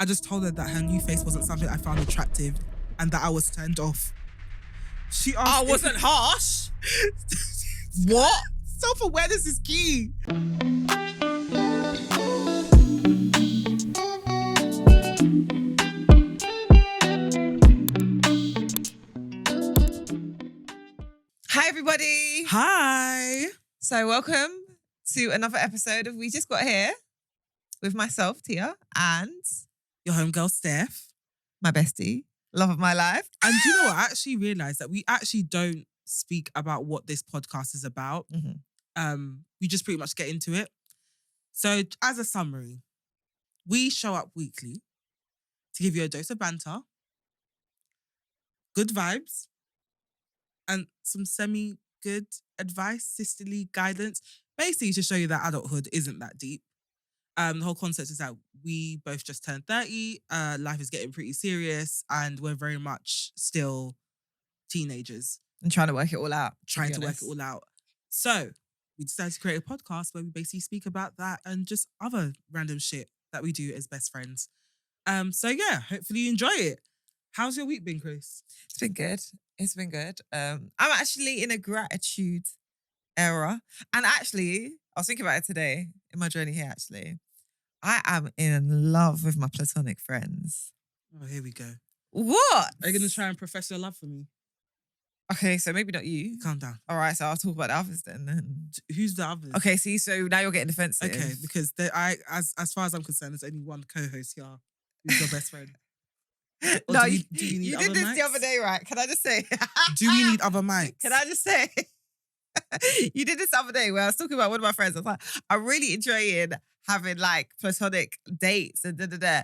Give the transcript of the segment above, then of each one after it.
I just told her that her new face wasn't something I found attractive and that I was turned off. She asked I wasn't harsh. What? Self-awareness is key. Hi, everybody. Hi. So welcome to another episode of We Just Got Here with myself, Tia, and Your homegirl, Steph. my bestie, love of my life. And do you know what? I actually realised that we actually don't speak about what this podcast is about. We just pretty much get into it. So as a summary, we show up weekly to give you a dose of banter, good vibes, and some semi-good advice, sisterly guidance, basically to show you that adulthood isn't that deep. The whole concept is that we both just turned 30, life is getting pretty serious, and we're very much still teenagers. And trying to work it all out. Trying to work it all out. So we decided to create a podcast where we basically speak about that and just other random shit that we do as best friends. So yeah, hopefully you enjoy it. How's your week been, Chris? It's been good. It's been good. I'm actually in a gratitude era. And actually, I was thinking about it today in my journey here, actually. I am in love with my platonic friends. Oh, here we go. What? Are you going to try and profess your love for me? Okay, so maybe not you. Calm down. All right, so I'll talk about the others then. Who's the others? Okay, see, so now you're getting defensive. Okay, because as far as I'm concerned, there's only one co-host here who's your best friend. Or No, do you need did other this mics? the other day, right? Can I just say? Do we need other mics? Can I just say? You did this the other day where I was talking about one of my friends. I was like, I'm really enjoying having like platonic dates and da-da-da.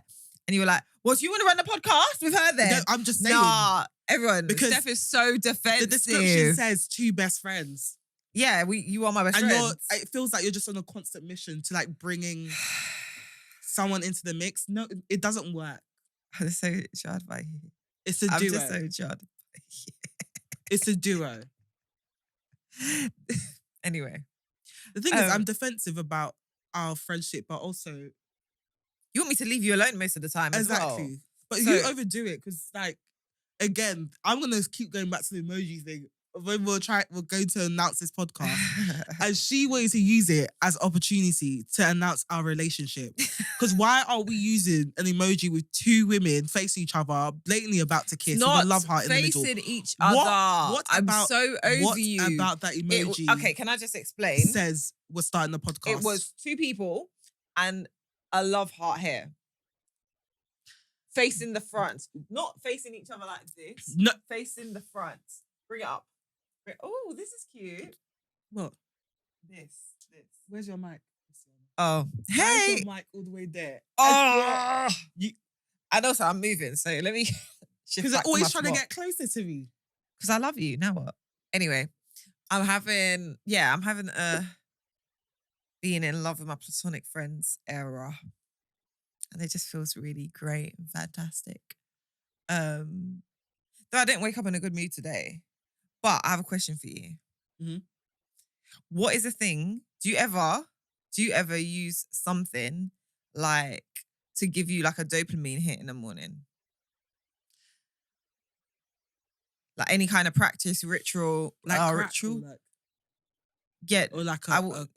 And you were like, well, do you want to run the podcast with her then? No, I'm just saying. Nah, everyone. Because Steph is so defensive. The description says two best friends. Yeah, you are my best And friend. it feels like you're just on a constant mission to like bringing someone into the mix. No, it doesn't work. I'm just so jarred by you. It's a I'm duo. just so jarred by you. It's a duo. Anyway. The thing is, I'm defensive about our friendship, but also... You want me to leave you alone most of the time as well. Exactly. But So- you overdo it because, like, again, I'm going to keep going back to the emoji thing. When we'll go to announce this podcast. And she wanted to use it as opportunity to announce our relationship. Because why are we using an emoji with two women facing each other, blatantly about to kiss with a love heart in the middle? facing each other. What I'm about, so over what you. about that emoji Okay, can I just explain? says we're starting the podcast? It was two people and a love heart here. Facing the front. Not facing each other like this. No. Facing the front. Bring it up. Oh, this is cute. What? This. Where's your mic? Oh. Why Hey. is your mic all the way there? Oh. I know, so I'm moving. So let me shift Because they're back to always my trying to spot. get closer to me. Because I love you. Now what? Anyway, I'm having a being in love with my platonic friends era. And it just feels really great and fantastic. Though I didn't wake up in a good mood today. But I have a question for you. Mhm. What is the thing? Do you ever use something like to give you like a dopamine hit in the morning? Like any kind of practice, ritual, Like crack ritual? Or like, Yeah. or like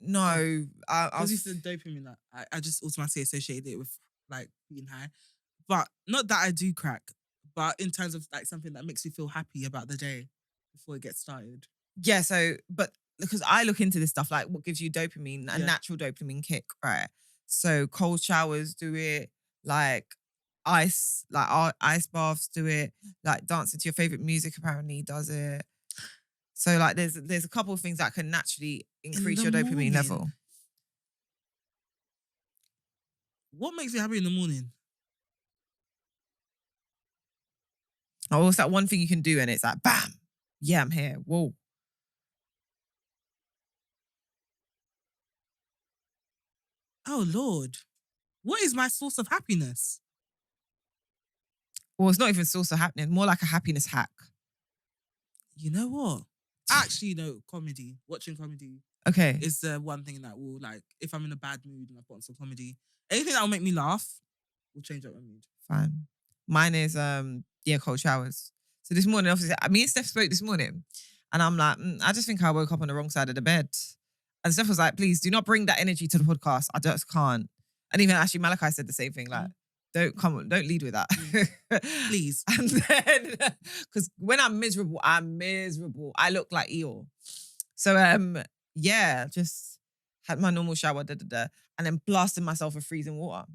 No. because you said dopamine, like, I just automatically associated it with like being high. But not that I do crack, but in terms of like something that makes me feel happy about the day before it gets started. Yeah, so, but because I look into this stuff, like what gives you dopamine, a Yeah. natural dopamine kick, right? So cold showers do it, like ice baths do it, like dancing to your favorite music apparently does it. So like there's a couple of things that can naturally increase your the dopamine morning. level. What makes you happy in the morning? Oh, what's that one thing you can do and it's like, bam, yeah, I'm here. Whoa. Oh Lord, what is my source of happiness? Well, it's not even source of happiness, more like a happiness hack. You know what? Actually, no, comedy. Watching comedy Okay. is the one thing that will, like, if I'm in a bad mood and I've got some comedy, anything that will make me laugh will change up my mood. Fine. Mine is cold showers. So this morning, obviously, me and Steph spoke this morning, and I'm like, I just think I woke up on the wrong side of the bed. And Steph was like, please do not bring that energy to the podcast. I just can't. And even actually Malachi said the same thing, like, don't lead with that. Please. And then, because when I'm miserable. I look like Eeyore. So just had my normal shower, and then blasted myself with freezing water.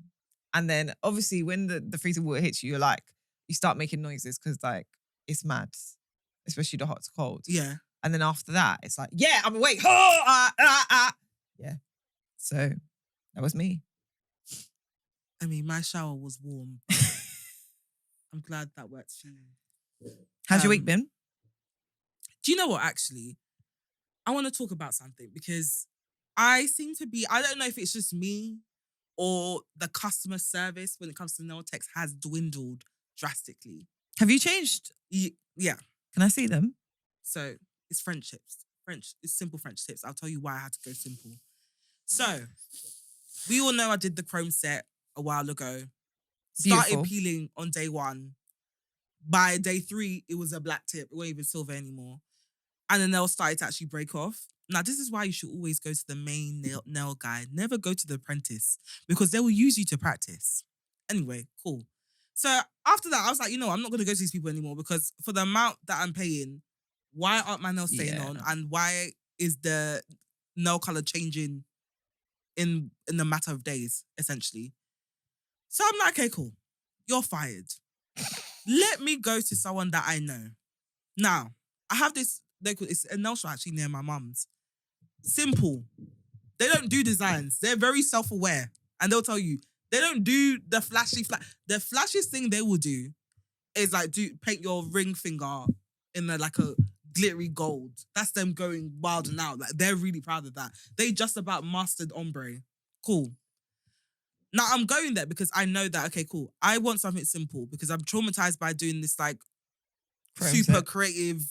And then obviously when the freezing water hits you, you're like, you start making noises because like it's mad, especially the hot to cold. Yeah. And then after that, it's like, yeah, I'm awake. Yeah. So that was me. I mean, my shower was warm. I'm glad that worked for you. How's your week been? Do you know what, actually? I want to talk about something because I don't know if it's just me or the customer service when it comes to nail techs has dwindled drastically. Have you changed? Yeah. Can I see them? So it's French tips. It's simple French tips. I'll tell you why I had to go simple. So we all know I did the chrome set a while ago. Started Beautiful. peeling on day 1. By day 3, it was a black tip. It wasn't even silver anymore. And the nail started to actually break off. Now, this is why you should always go to the main nail guy. Never go to the apprentice because they will use you to practice. Anyway, cool. So after that, I was like, I'm not going to go to these people anymore because for the amount that I'm paying, why aren't my nails staying on? And why is the nail color changing in a matter of days, essentially? So I'm like, okay, cool. You're fired. Let me go to someone that I know. Now, I have this, it's a nail shop actually near my mum's. Simple. They don't do designs. They're very self-aware. And they'll tell you, they don't do the the flashiest thing they will do is like paint your ring finger in a glittery gold. That's them going wild and out. Like they're really proud of that. They just about mastered ombre. Cool. Now I'm going there because I know that, okay, cool. I want something simple because I'm traumatized by doing this like super creative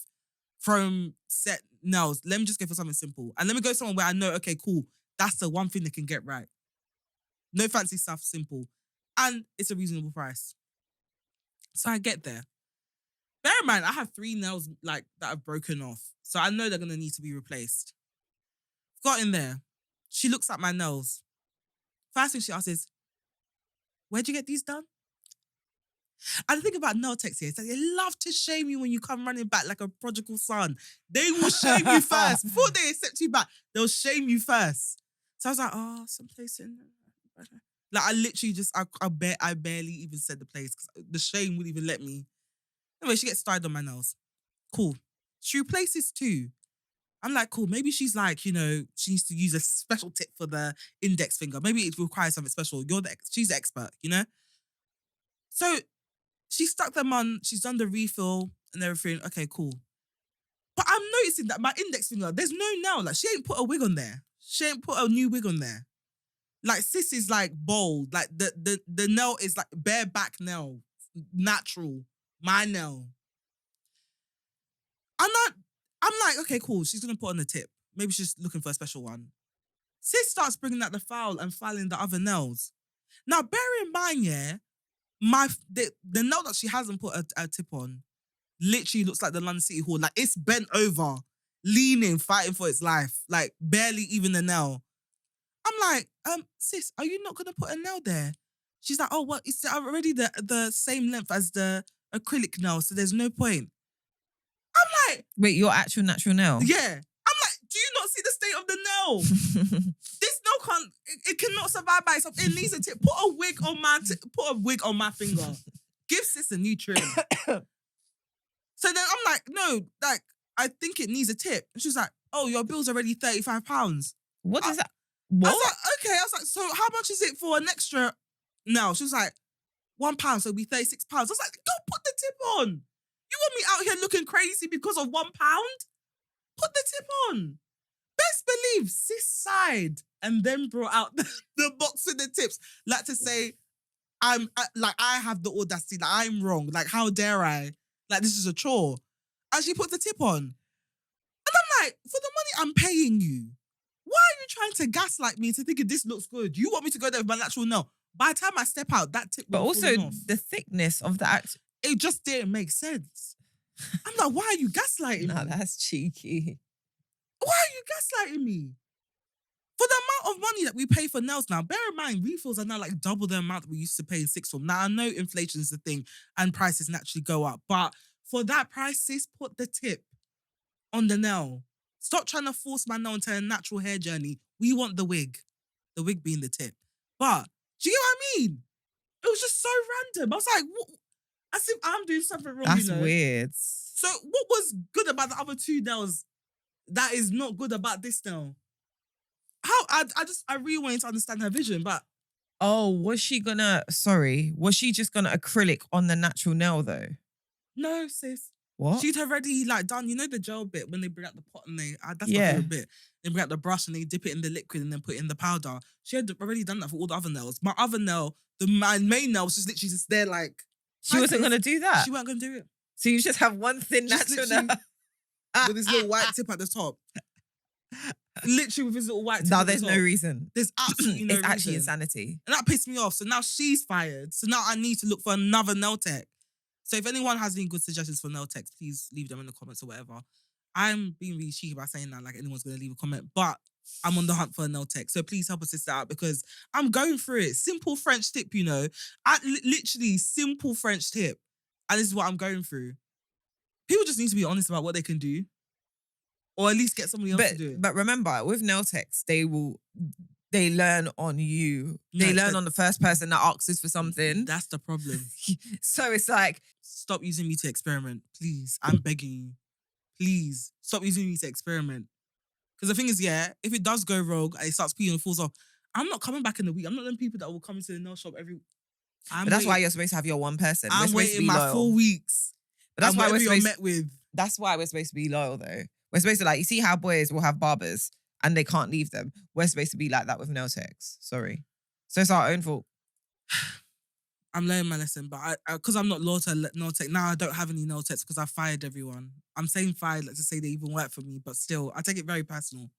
chrome set nails. Let me just go for something simple. And let me go somewhere where I know, okay, cool. That's the one thing they can get right. No fancy stuff, simple. And it's a reasonable price. So I get there. Bear in mind, I have 3 nails like that have broken off. So I know they're going to need to be replaced. Got in there. She looks at my nails. First thing she asks is, where'd you get these done? And the thing about nail techs here is that they love to shame you when you come running back like a prodigal son. They will shame you first. Before they accept you back, they'll shame you first. So I was like, someplace in... Like, I literally just, I barely even said the place because the shame wouldn't even let me. Anyway, she gets started on my nails. Cool. She replaces 2. I'm like, cool. Maybe she's like, she needs to use a special tip for the index finger. Maybe it requires something special. She's the expert, So she stuck them on. She's done the refill and everything. Okay, cool. But I'm noticing that my index finger, there's no nail. Like, she ain't put a wig on there. She ain't put a new wig on there. Like, sis is like bold. Like, the nail is like bare back nail. Natural. My nail. I'm like, okay, cool. She's going to put on a tip. Maybe she's looking for a special one. Sis starts bringing out the file and filing the other nails. Now, bear in mind, yeah, the nail that she hasn't put a tip on literally looks like the London City Hall. Like, it's bent over, leaning, fighting for its life. Like, barely even a nail. I'm like, sis, are you not going to put a nail there? She's like, oh, what? It's already the same length as the acrylic nail, so there's no point. I'm like... Wait, your actual natural nail? Yeah. I'm like, do you not see the state of the nail? This nail can't... It cannot survive by itself. It needs a tip. Put a wig on my finger. Give sis a new trim. So then I'm like, no, like, I think it needs a tip. And she's like, oh, your bill's already £35. What is that? What? I was like, okay. I was like, so how much is it for an extra nail? She was like, £1, so it'll be £36. I was like, go put the tip on. You want me out here looking crazy because of £1? Put the tip on. Best believe sis sighed and then brought out the box with the tips. Like to say, I have the audacity, like I'm wrong. Like, how dare I? Like, this is a chore. And she put the tip on. And I'm like, for the money I'm paying you, why are you trying to gaslight me to thinking this looks good? You want me to go there with my natural nail? By the time I step out, that tip would But have also fallen off. the thickness of the act. It just didn't make sense. I'm like, why are you gaslighting Nah, me? that's cheeky. Why are you gaslighting me? For the amount of money that we pay for nails now, bear in mind, refills are now like double the amount that we used to pay in sixth form. Now, I know inflation is the thing and prices naturally go up, but for that price, sis, put the tip on the nail. Stop trying to force my nail into a natural hair journey. We want the wig being the tip. But, do you get what I mean? It was just so random. I was like, what? As if I'm doing something wrong, That's you know? weird. So, what was good about the other two nails that is not good about this nail? I really wanted to understand her vision, but Oh, was she just gonna acrylic on the natural nail though? no, sis. What? She'd already like done, you know, the gel bit when they bring out the pot and that's my Yeah. favorite bit. They bring out the brush and they dip it in the liquid and then put it in the powder. She had already done that for all the other nails. My other nail, my main nail was just literally just there like. She wasn't gonna do that. She wasn't gonna do it. So you just have one thin Just natural literally nail. with this little white tip at the top. Literally with his little white tip No, at the there's top. no reason. There's absolutely no It's actually reason. insanity. And that pissed me off. So now she's fired. So now I need to look for another nail tech. So if anyone has any good suggestions for nail techs, please leave them in the comments or whatever. I'm being really cheeky by saying that, like anyone's going to leave a comment, but I'm on the hunt for a nail tech. So please help us sister out because I'm going through it. Simple French tip, you know. Literally simple French tip. And this is what I'm going through. People just need to be honest about what they can do. Or at least get somebody else to do it. But remember, with nail techs, they learn on you. They learn on the first person that asks for something. That's the problem. So it's like, stop using me to experiment. Please. I'm begging you. Please. Stop using me to experiment. Because the thing is, yeah, if it does go rogue and it starts peeing and falls off, I'm not coming back in the week. I'm not them people that will come into the nail shop every... But that's why you're supposed to have your one person. I'm waiting my 4 weeks. But that's why we're met with. That's why we're supposed to be loyal, though. We're supposed to, like, you see how boys will have barbers and they can't leave them. We're supposed to be like that with nail techs. Sorry. So it's our own fault. I'm learning my lesson, but because I'm not loyal to nail tech, now I don't have any nail techs because I fired everyone. I'm saying fired, let's just say they even work for me, but still, I take it very personal.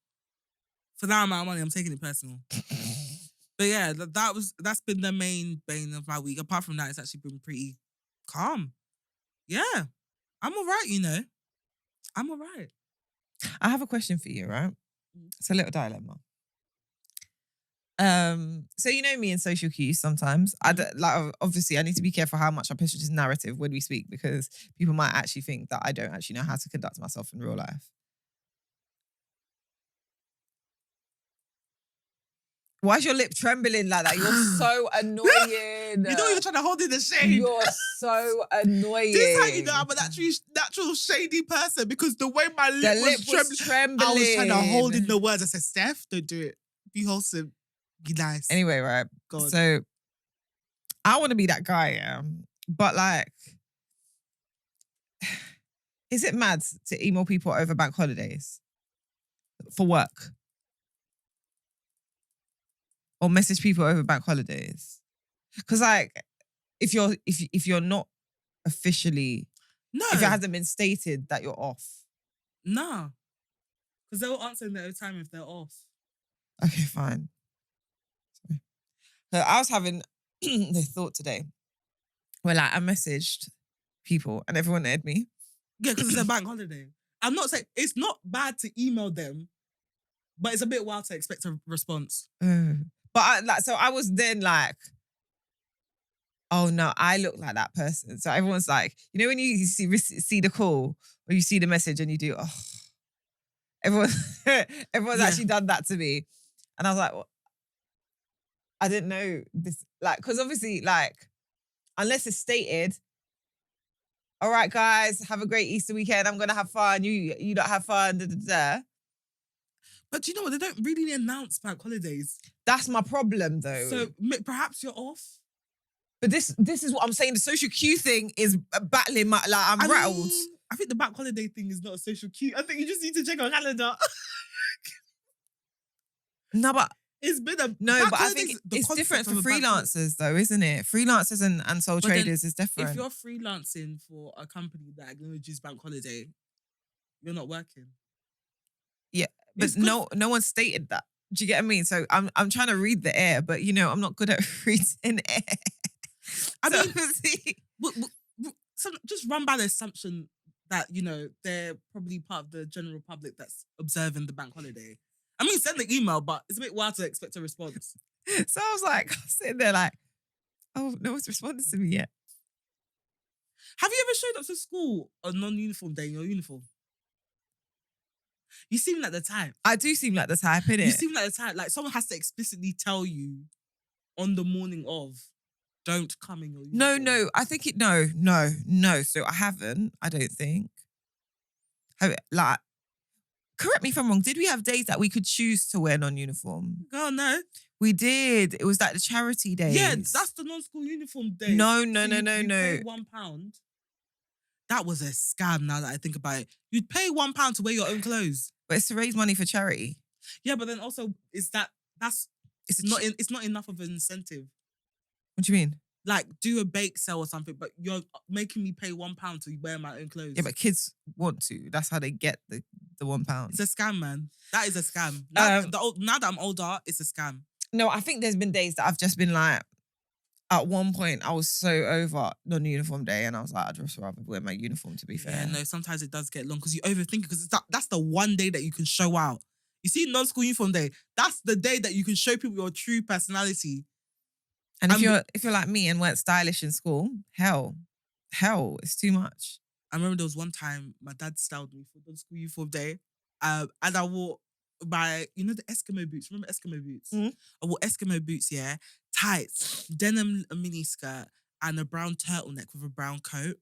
For that amount of money, I'm taking it personal. But yeah, that's been the main bane of my week. Apart from that, it's actually been pretty calm. Yeah. I'm all right, you know. I'm all right. I have a question for you, right? It's a little dilemma. So you know me in social cues sometimes. Obviously I need to be careful how much I push this narrative when we speak because people might actually think that I don't actually know how to conduct myself in real life. Why is your lip trembling like that? You're so annoying. You know you're trying to hold in the shade. You're so annoying. This is how you know I'm a natural shady person because the way my lip was trembling. I was trying to hold in the words. I said, Steph, don't do it. Be wholesome. Be nice. Anyway, right. God. So I want to be that guy, yeah. But like, is it mad to email people over bank holidays for work? Or message people over bank holidays? Because like, if you're not officially, if it hasn't been stated that you're off. Nah. Because they'll answer in their own time if they're off. Okay, fine. Sorry. So I was having this thought today where like I messaged people and everyone aired me. Yeah, because it's a bank holiday. I'm not saying, it's not bad to email them, but it's a bit wild to expect a response. But I was then like, oh no, I look like that person. So everyone's like, you know when you see the call or you see the message and you do, oh. Everyone's actually done that to me. And I was like, well, I didn't know this, like, because obviously, like, unless it's stated, all right, guys, have a great Easter weekend. I'm going to have fun. You don't have fun, da, da, da. But do you know what? They don't really announce bank holidays. That's my problem, though. So perhaps you're off. But this is what I'm saying. The social cue thing is battling my, like, I'm rattled. I think the bank holiday thing is not a social cue. I think you just need to check our calendar. No, but it's been a... No, but I think it's different for freelancers, though, isn't it? Freelancers and sole traders is different. If you're freelancing for a company that acknowledges bank holiday, you're not working. Yeah, but no one stated that. Do you get what I mean? So I'm trying to read the air, but I'm not good at reading air. I So mean, obviously, just run by the assumption that, they're probably part of the general public that's observing the bank holiday. I mean, send the email, but it's a bit wild to expect a response. so I was like, sitting there like, oh, no one's responded to me yet. Have you ever showed up to school on non-uniform day in your uniform? You seem like the type. I do seem like the type, innit? You seem like the type. Like someone has to explicitly tell you on the morning of, don't come in your uniform. No. I think no. So I haven't. I don't think. Like, correct me if I'm wrong. Did we have days that we could choose to wear non-uniform? Girl, no. We did. It was like the charity days. Yeah, that's the non-school uniform day. No. You pay £1. That was a scam now that I think about it. You'd pay £1 to wear your own clothes. But it's to raise money for charity. Yeah, but then also it's not enough of an incentive. What do you mean? Like, do a bake sale or something, but you're making me pay £1 to wear my own clothes. Yeah, but kids want to. That's how they get the £1. It's a scam, man. That is a scam. Now that I'm older, it's a scam. No, I think there's been days that I've just been like, at one point, I was so over non-uniform day and I was like, I'd just rather wear my uniform, to be fair. Yeah, no, sometimes it does get long because you overthink it because that's the one day that you can show out. You see, non-school uniform day, that's the day that you can show people your true personality. And if you're like me and weren't stylish in school, hell, it's too much. I remember there was one time my dad styled me for non-school uniform day, and I wore the Eskimo boots. Remember Eskimo boots? Mm. I wore Eskimo boots, yeah, tights, denim mini skirt, and a brown turtleneck with a brown coat.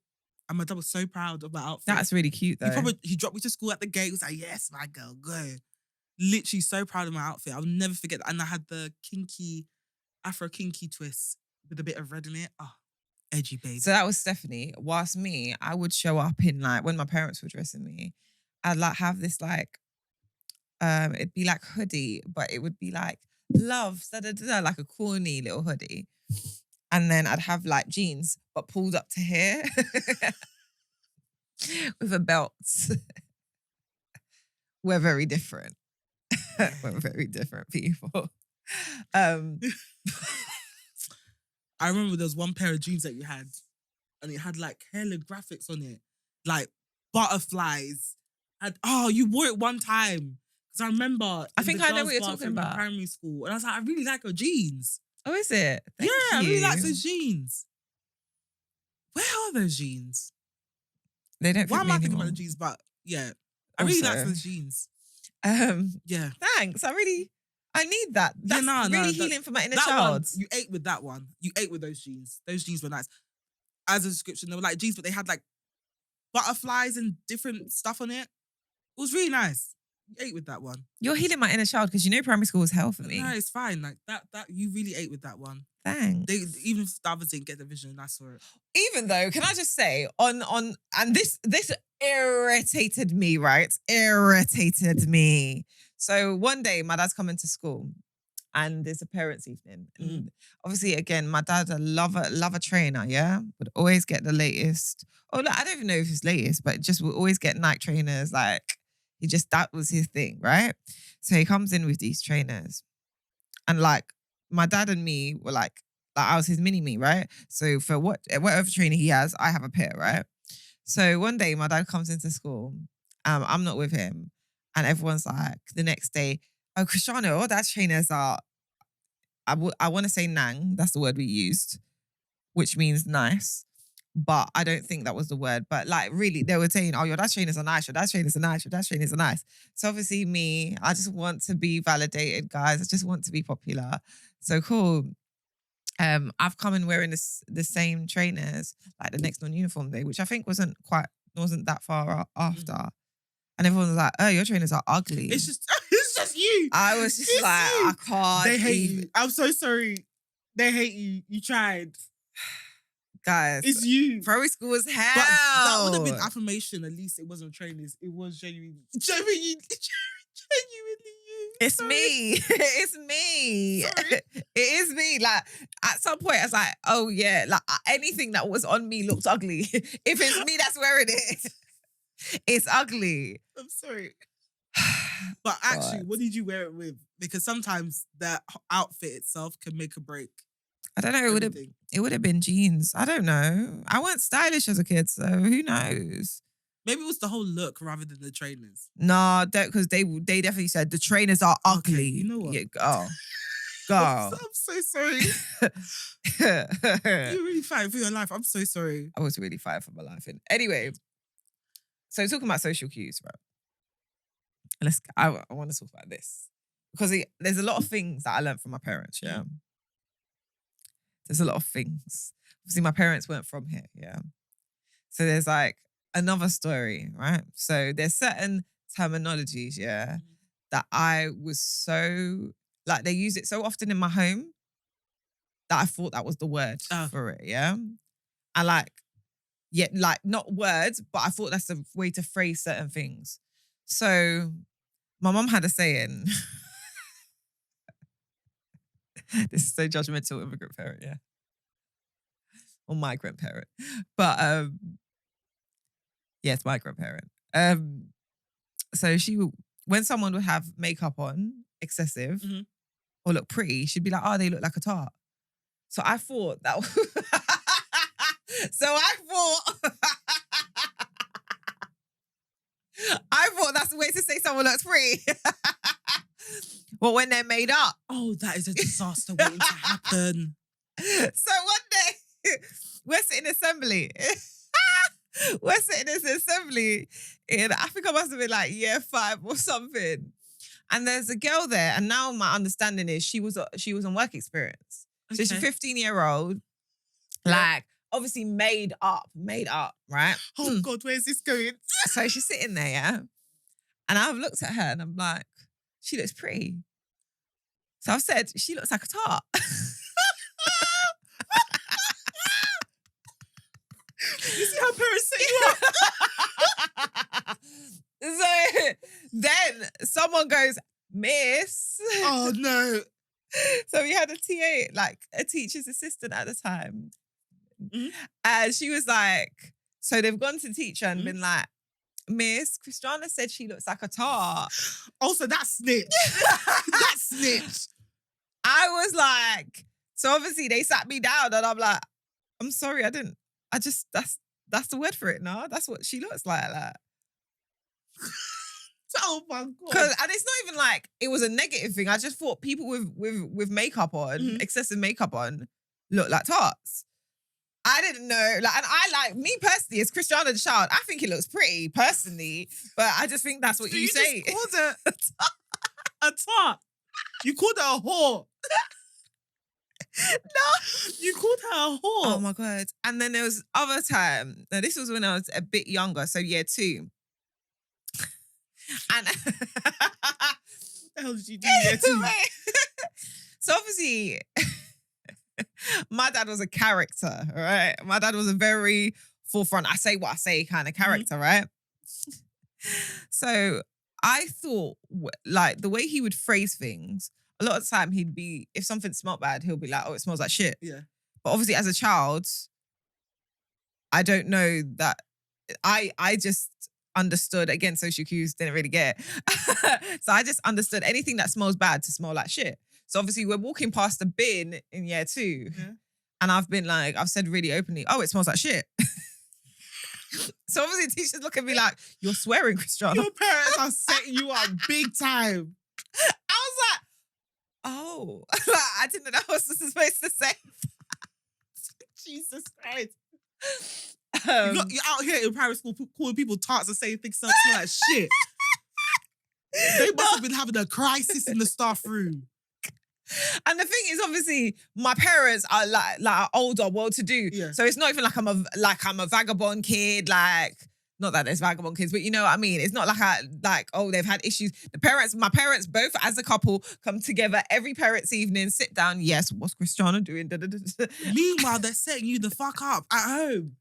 And my dad was so proud of my outfit. That's really cute, though. He dropped me to school at the gate. He was like, "Yes, my girl, go." Literally so proud of my outfit. I'll never forget that. And I had the Afro kinky twist with a bit of red in it. Oh, edgy, baby. So that was Stephanie. Whilst me, I would show up in like, when my parents were dressing me, I'd like have this like, it'd be like hoodie, but it would be like love, like a corny little hoodie. And then I'd have like jeans, but pulled up to here with a belt. We're very different. We're very different people. I remember there was one pair of jeans that you had, and it had like hella graphics on it, like butterflies. And you wore it one time because I remember. I think I know what you're talking about. In primary school, and I was like, I really like your jeans. Oh, is it? Thank you. I really like those jeans. Where are those jeans? They don't. Why am I thinking anymore. about the jeans? But yeah, I really like those jeans. Yeah. Thanks. I need that. That's really healing for my inner child. You ate with that one. You ate with those jeans. Those jeans were nice. As a description, they were like jeans, but they had like butterflies and different stuff on it. It was really nice. You ate with that one. You're healing my inner child because primary school was hell for me. No, it's fine. Like that you really ate with that one. Thanks. Even if the others didn't get the vision, I saw it. Even though, can I just say, and this irritated me, right? Irritated me. So one day, my dad's coming to school, and there's a parents' evening. And obviously, again, my dad's a lover trainer, yeah? Would always get the latest. Oh, look, I don't even know if it's latest, but just would always get Nike trainers. Like, that was his thing, right? So he comes in with these trainers. And like, my dad and me were like I was his mini-me, right? So for whatever trainer he has, I have a pair, right? So one day, my dad comes into school. I'm not with him. And everyone's like, the next day, oh, Cristiano, all that trainers are, I want to say nang, that's the word we used, which means nice. But I don't think that was the word. But like, really, they were saying, oh, your dad's trainers are nice, your dad's trainers are nice, your dad's trainers are nice. So obviously me, I just want to be validated, guys. I just want to be popular. So cool. I've come in wearing the same trainers, like the next non-uniform day, which I think wasn't that far after. And everyone was like, oh, your trainers are ugly. It's just you. I was just like, you. I can't. They hate you. I'm so sorry. They hate you. You tried. Guys. It's you. Primary school was hell. But that would have been affirmation. At least it wasn't trainers. It was genuinely you. It's me. It's me. Sorry. It is me. Like, at some point, I was like, oh yeah, like anything that was on me looked ugly. If it's me that's wearing it, it's ugly. I'm sorry. But actually, what did you wear it with? because sometimes the outfit itself can make a break. I don't know. Everything. It would have been jeans. I don't know. I weren't stylish as a kid, so who knows? Maybe it was the whole look rather than the trainers. Nah, because they definitely said the trainers are ugly. Okay, you know what? Yeah, girl. I'm so sorry. You're really fighting for your life. I'm so sorry. I was really fighting for my life. Anyway, so talking about social cues, right? I want to talk about this because there's a lot of things that I learned from my parents. Yeah, there's a lot of things. Obviously, my parents weren't from here. Yeah, so there's like another story, right? So there's certain terminologies, yeah, that I was so like they use it so often in my home that I thought that was the word for it. Yeah, and like not words, but I thought that's a way to phrase certain things. So my mom had a saying. This is so judgmental, immigrant parent, yeah. Or migrant parent. But yeah, it's migrant parent. So when someone would have makeup on, excessive, or look pretty, she'd be like, oh, they look like a tart. So I thought that I thought that's the way to say someone looks pretty. But when they're made up. Oh, that is a disaster waiting to happen. So one day, we're sitting in assembly. I think I must have been like year 5 or something. And there's a girl there. And now my understanding is she was on work experience. So she's a 15-year-old. Like, obviously made up, right? Oh God, where's this going? So she's sitting there, yeah? And I've looked at her and I'm like, she looks pretty. So I've said, she looks like a tart. You see how parents set you up? So then someone goes, Miss. Oh no. So we had a TA, like a teacher's assistant at the time. And she was like, so they've gone to the teacher and been like, Miss, Christiana said she looks like a tart. Also, that's snitch. That's snitch. I was like, so obviously they sat me down and I'm like, I'm sorry, that's the word for it, no? That's what she looks like. Oh my God. And it's not even like it was a negative thing. I just thought people with makeup on, excessive makeup on, look like tarts. I didn't know, like, and I like me personally as Christiana the child. I think it looks pretty personally, but I just think that's what you say. Just called it a tart. You called her a whore. No, you called her a whore. Oh my God! And then there was other time. Now this was when I was a bit younger, so year 2. And what the hell did you do year 2? So obviously. My dad was a character, right? My dad was a very forefront, I say what I say kind of character, right? So I thought, like, the way he would phrase things, a lot of the time he'd be, if something smelled bad, he'll be like, oh, it smells like shit. Yeah. But obviously as a child, I don't know that, I just understood, again, social cues, didn't really get it. So I just understood anything that smells bad to smell like shit. So obviously we're walking past a bin in year 2 and I've said really openly, oh, it smells like shit. So obviously teachers look at me like, you're swearing, Christiana. Your parents are setting you up big time. I was like, oh. I didn't know that was supposed to say. Jesus Christ. You're out here in primary school calling people tarts and saying things smell like shit. They must have been having a crisis in the staff room. And the thing is, obviously, my parents are like older, well-to-do. Yeah. So it's not even like I'm a vagabond kid. Like, not that there's vagabond kids, but you know what I mean. It's not like oh, they've had issues. My parents both as a couple come together every parents' evening, sit down. Yes, what's Christiana doing? Meanwhile, they're setting you the fuck up at home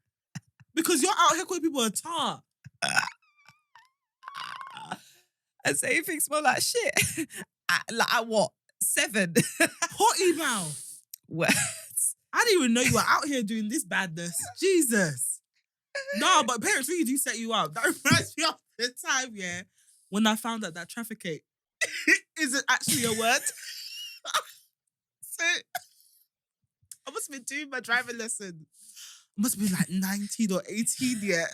because you're out here calling people a tart. And saying things smell like shit. At what? 7. Potty mouth. Words. I didn't even know you were out here doing this badness. Jesus. No, but parents really do set you up. That reminds me of the time, yeah, when I found out that traffic cake. isn't actually a word. So I must have been doing my driving lesson. I must have been like 19 or 18 yet.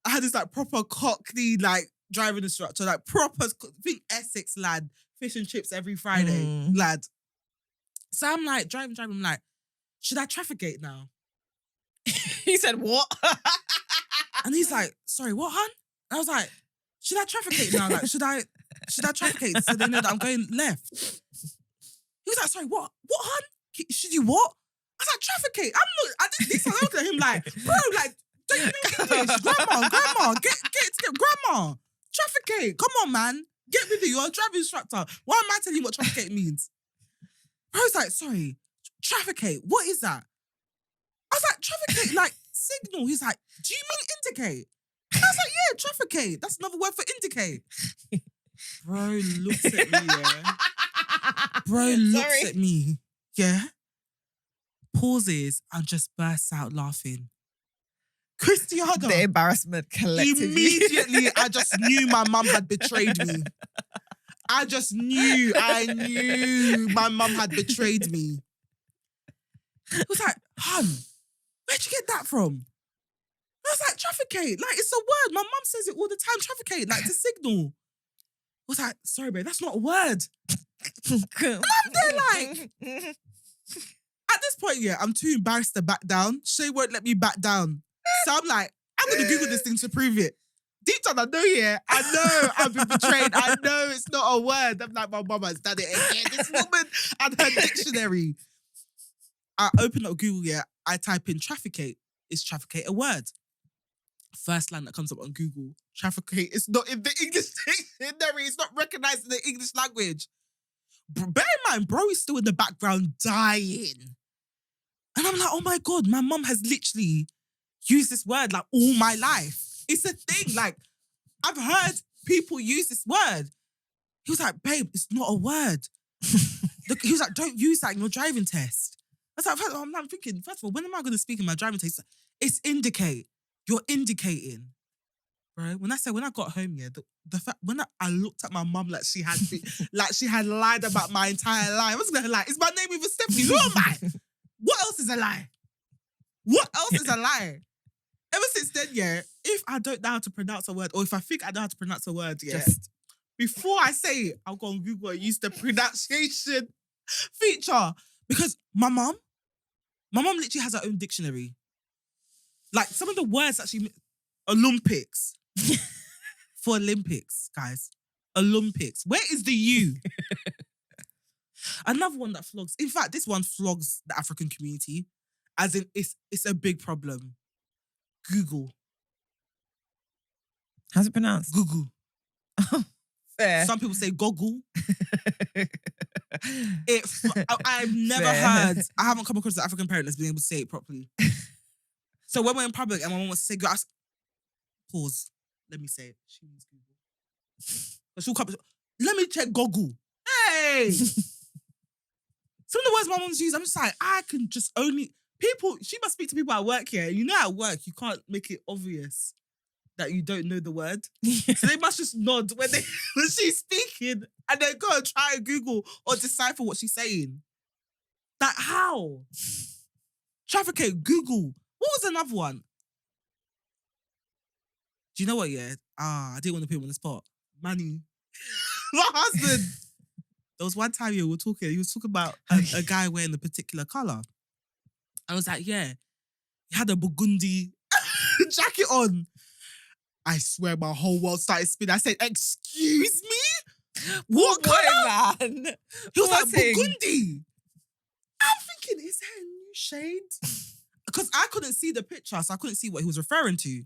I had this like proper cockney like driving instructor, like proper, think Essex lad, fish and chips every Friday lad. So I'm like driving, I'm like, should I traffic gate now? He said, what? And he's like, sorry, what, hun? And I was like, should I traffic gate now? Like, should I traffic gate so they know that I'm going left? He was like, sorry, what? What, hun? Should you what? I was like, traffic gate. I did this. I looked at him like, bro, like, don't you know English? Grandma, get grandma. Traffic gate. Come on, man. Get with it. You're a driving instructor. Why am I telling you what traffic gate means? Bro's like, sorry, traffic gate. What is that? I was like, traffic gate, like signal. He's like, do you mean indicate? And I was like, yeah, traffic gate. That's another word for indicate. Bro looks at me, yeah. Bro looks at me, yeah. Pauses and just bursts out laughing. Christiana. The embarrassment collected. Immediately, I just knew my mum had betrayed me. I knew my mum had betrayed me. It was like, hun, where'd you get that from? I was like, traffic gate. Like, it's a word. My mum says it all the time, traffic gate, like, to signal. I was like, sorry, babe, that's not a word. And I'm there like, at this point, yeah, I'm too embarrassed to back down. Shay won't let me back down. So I'm like, I'm going to Google this thing to prove it. Deep down, I know, yeah. I know I've been betrayed. I know it's not a word. I'm like, my mum has done it again. This woman and her dictionary. I open up Google, yeah. I type in trafficate. Is trafficate a word? First line that comes up on Google. Trafficate is not in the English dictionary. It's not recognized in the English language. Bear in mind, bro is still in the background dying. And I'm like, oh my God, my mum has literally used this word like all my life. It's a thing. Like, I've heard people use this word. He was like, babe, it's not a word. He was like, don't use that in your driving test. I was like, I'm thinking, first of all, when am I going to speak in my driving test? It's indicate. You're indicating. Right? When I got home, yeah, the fact, when I looked at my mum like she had lied about my entire life. I was going to lie. Is my name even Stephanie? Who am I? What else is a lie? What else is a lie? Ever since then, yeah, if I don't know how to pronounce a word, or if I think I know how to pronounce a word, yeah, before I say it, I'll go on Google and use the pronunciation feature. Because my mum literally has her own dictionary. Like, some of the words actually, Olympics. For Olympics, guys. Olympics. Where is the U? Another one that flogs. In fact, this one flogs the African community. As in, it's a big problem. Google. How's it pronounced? Google. Fair. Some people say goggle. I've never heard, I haven't come across an African parent that's been able to say it properly. So when we're in public and my mom wants to say, go, pause. Let me say it. She means Google. But she'll come, let me check goggle. Hey! Some of the words my mom's used, I'm just like, I can just only... People, she must speak to people at work here. You know at work, you can't make it obvious that you don't know the word. So they must just nod when she's speaking and then go and try and Google or decipher what she's saying. Like, how? Trafficate, Google. What was another one? Do you know what, yeah? I didn't want to put him on the spot. Manny. My husband. There was one time he was talking about a guy wearing a particular colour. I was like, yeah. He had a burgundy jacket on. I swear my whole world started spinning. I said, excuse me? What colour? Man? He was like, burgundy. I'm thinking, is there a new shade? Because I couldn't see the picture, so I couldn't see what he was referring to.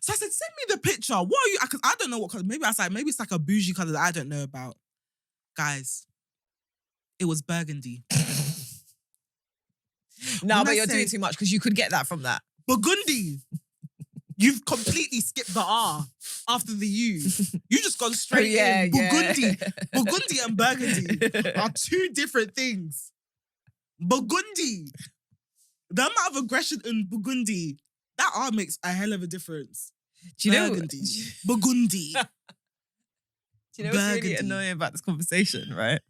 So I said, send me the picture. What are you? Because I don't know what colour. Maybe I was like, maybe it's like a bougie colour that I don't know about. Guys, it was burgundy. No, but you're doing too much because you could get that from that. Burgundy. You've completely skipped the R after the U. You just gone straight in. Burgundy. Yeah. Burgundy and burgundy are two different things. Burgundy. The amount of aggression in burgundy, that R makes a hell of a difference. Do you burgundy. Know? Burgundy. Do you know what's really Burgundy. annoying about this conversation, right?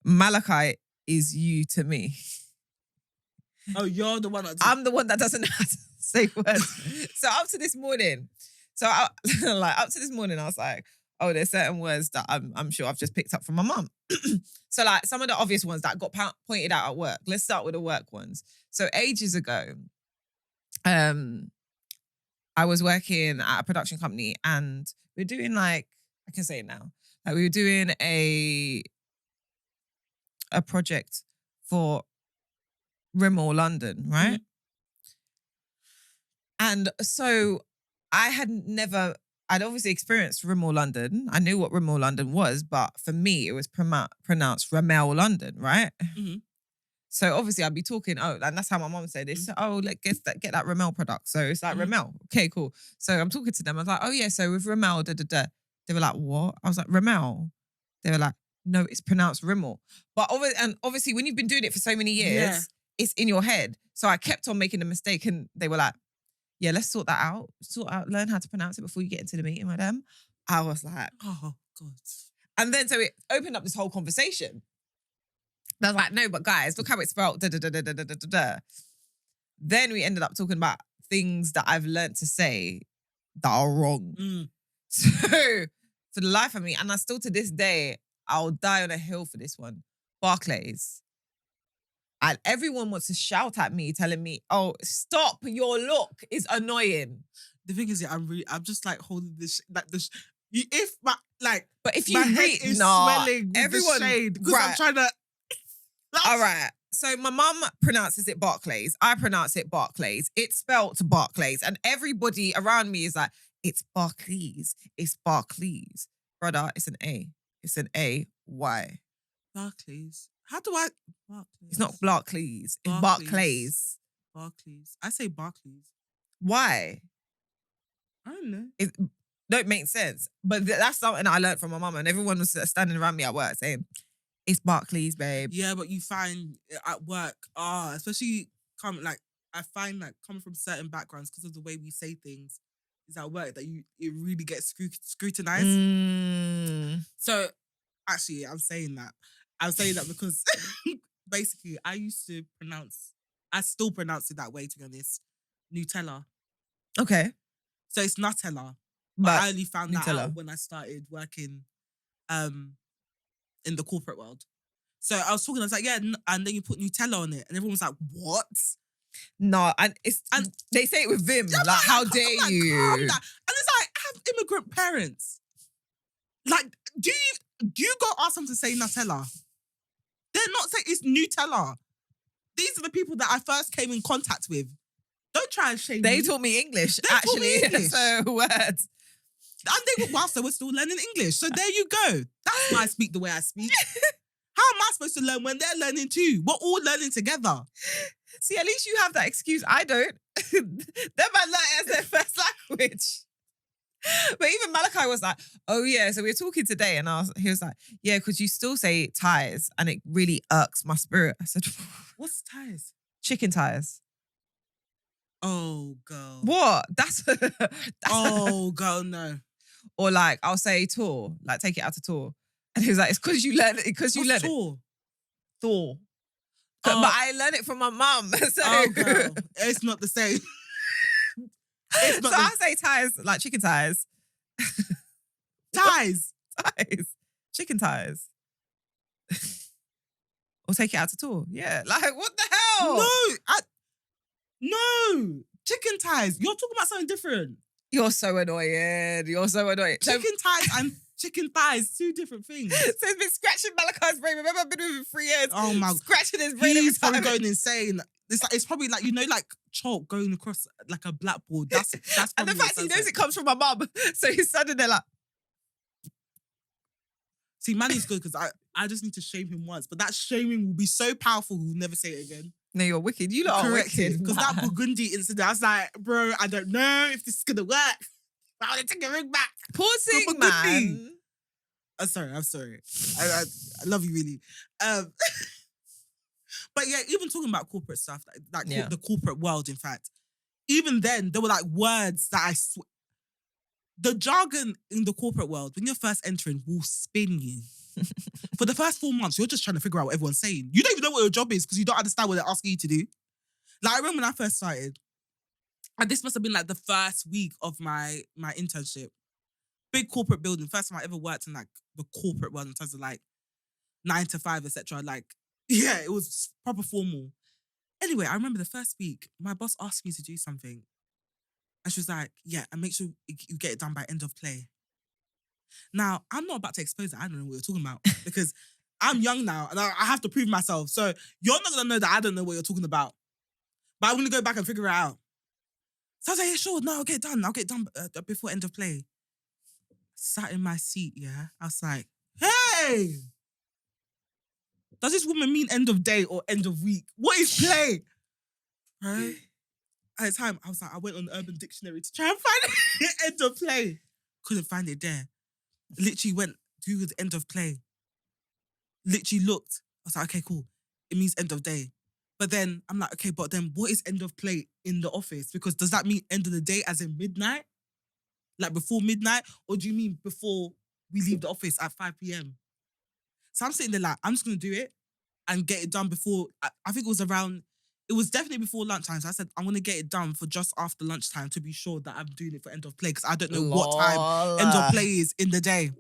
Malachite is you to me. Oh, you're the one that... I'm the one that doesn't know how to say words. So up to this morning, I was like, oh, there's certain words that I'm sure I've just picked up from my mum. So like some of the obvious ones that got pointed out at work. Let's start with the work ones. So ages ago, I was working at a production company and we were doing like, I can say it now, like we were doing a project for Rimmel London, right? And so I'd obviously experienced Rimmel London. I knew what Rimmel London was, but for me, it was pronounced Rimmel London, right? Mhm. So obviously I'd be talking, and that's how my mom said this. Let's get that Rimmel product. So it's like Rimmel. Okay, cool. So I'm talking to them. I was like, oh yeah, so with Rimmel, da da da. They were like, what? I was like, Rimmel. They were like, no, it's pronounced Rimmel. But obviously when you've been doing it for so many years, it's in your head. So I kept on making the mistake and they were like, yeah, let's sort that out. Learn how to pronounce it before you get into the meeting with them. I was like, oh, God. And then so it opened up this whole conversation. And I was like, no, but guys, look how it's spelled. Da, da, da, da, da, da, da, da. Then we ended up talking about things that I've learned to say that are wrong. So for the life of me, and I still to this day, I'll die on a hill for this one. Barclays. And everyone wants to shout at me, telling me, oh, stop, your look is annoying. The thing is, I'm just like holding this, like this. But if you my head is swelling with everyone, the shade because I'm right. trying to. All right. So my mum pronounces it Barclays. I pronounce it Barclays. It's spelt Barclays. And everybody around me is like, it's Barclays. It's Barclays. Brother, it's an A. It's an A. Why? Barclays. How do I... Barclays. It's not Barclays. It's Barclays. Barclays. I say Barclays. Why? I don't know. It don't make sense. But that's something I learned from my mum, and everyone was standing around me at work saying, it's Barclays, babe. Yeah, but you find at work, especially I find like coming from certain backgrounds because of the way we say things is at work that it really gets scrutinized. So actually, I'm saying that because basically I still pronounce it that way, to be honest. Nutella. Okay. So it's Nutella. But I only found that out when I started working in the corporate world. So I was was like, yeah, and then you put Nutella on it. And everyone was like, what? No, and they say it with vim. Like, how dare you? Calm down. And it's like, I have immigrant parents. Like, do you go ask them to say Nutella? They're not saying it's Nutella. These are the people that I first came in contact with. Don't try and shame me. They taught me English, actually. So words. And whilst they were still learning English. So there you go. That's why I speak the way I speak. How am I supposed to learn when they're learning too? We're all learning together. See, at least you have that excuse. I don't. Them man learn it as their first language. But even Malachi was like, oh yeah, so we were talking today and he was like, yeah, because you still say ties and it really irks my spirit. I said, what's ties? Chicken ties. Oh, girl. What? Oh, girl, no. Or like, I'll say tour, like take it out to tour. And he was like, it's because you learned it. Because you learned it. Thor. But I learned it from my mum. So. Oh, girl. It's not the same. I say ties, like chicken ties. Ties. Ties. Chicken ties. Or take it out to tour. Yeah. Like, what the hell? No. Chicken ties. You're talking about something different. You're so annoying. Chicken ties and chicken thighs, two different things. So it's been scratching Malachi's brain. Remember, I've been with him for 3 years. Oh my! Scratching his brain. He's probably going insane. It's probably like, like chalk going across like a blackboard. That's and the fact he knows it comes from my mum, so he's suddenly like. See, Manny's good because I just need to shame him once, but that shaming will be so powerful he'll never say it again. No, you're wicked. You lot are wicked. Because that Burgundy incident, I was like, bro, I don't know if this is gonna work. I want to take a ring back. Poor thing, man. I'm sorry. I love you, really. But yeah, even talking about corporate stuff, the corporate world, in fact, even then, there were like words that the jargon in the corporate world, when you're first entering, will spin you. For the first 4 months, you're just trying to figure out what everyone's saying. You don't even know what your job is because you don't understand what they're asking you to do. Like, I remember when I first started, and this must have been like the first week of my internship. Big corporate building. First time I ever worked in like the corporate world in terms of like 9 to 5, etc. Like, yeah, it was proper formal. Anyway, I remember the first week, my boss asked me to do something. And she was like, yeah, and make sure you get it done by end of play. Now, I'm not about to expose that I don't know what you're talking about because I'm young now and I have to prove myself. So you're not going to know that I don't know what you're talking about. But I'm going to go back and figure it out. So I was like, yeah, sure, no, I'll get it done before end of play. Sat in my seat, yeah. I was like, hey, does this woman mean end of day or end of week? What is play? Right? At the time, I was like, I went on Urban Dictionary to try and find it. End of play. Couldn't find it there. Literally went, Googled end of play. Literally looked. I was like, okay, cool. It means end of day. But then I'm like, okay, but then what is end of play in the office? Because does that mean end of the day as in midnight? Like before midnight? Or do you mean before we leave the office at 5 p.m? So I'm sitting there like, I'm just going to do it and get it done before, I think it was definitely before lunchtime. So I said, I'm going to get it done for just after lunchtime to be sure that I'm doing it for end of play because I don't know what time end of play is in the day.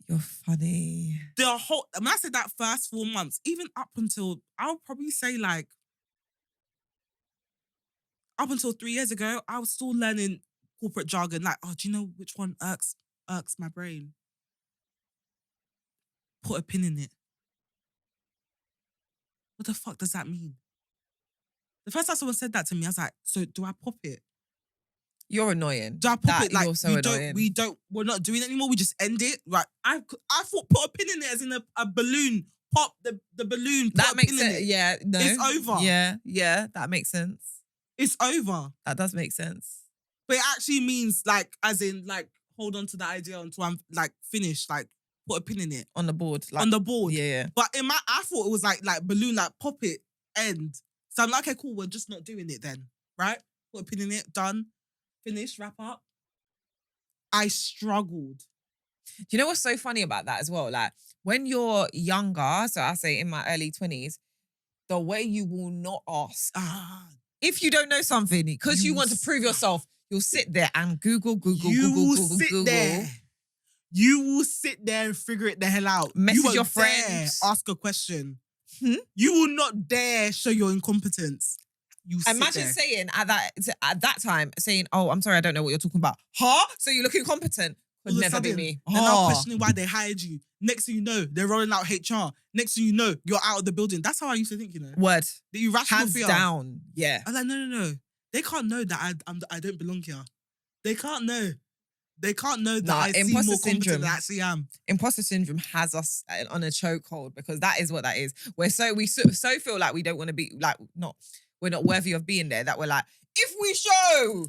You're funny. When I said that first 4 months, even up until, I'll probably say like, up until 3 years ago, I was still learning corporate jargon. Like, oh, do you know which one irks my brain? Put a pin in it. What the fuck does that mean? The first time someone said that to me, I was like, so do I pop it? You're annoying. Do I pop it? Like, you're so annoying. We're not doing it anymore. We just end it. Right. I thought put a pin in it as in a balloon. Pop the balloon. That makes sense. Yeah. No. It's over. Yeah. That makes sense. It's over. That does make sense. But it actually means like, as in like, hold on to the idea until I'm like finished. Like, put a pin in it. On the board. Like, on the board. Yeah. But I thought it was like balloon, like pop it, end. So I'm like, okay, cool, we're just not doing it then. Right? Put a pin in it, done, finish, wrap up. I struggled. Do you know what's so funny about that as well? Like, when you're younger, so I say in my early 20s, the way you will not ask. If you don't know something, because you want to prove yourself, you'll sit there and Google. You will sit there and figure it the hell out. Message your friends. Ask a question. You will not dare show your incompetence. Imagine saying at that time, saying, oh, I'm sorry, I don't know what you're talking about. Huh? So you look incompetent. Would never be me. They're now questioning why they hired you. Next thing you know, they're rolling out HR. Next thing you know, you're out of the building. That's how I used to think, you know. Word. The irrational Hands fear. down. Yeah. I was like, no. They can't know that I don't belong here. They can't know. They can't know that I seem more competent than I actually am. Imposter syndrome has us on a chokehold because that is what that is. We so feel like we don't want to be like we're not worthy of being there. That we're like, if we show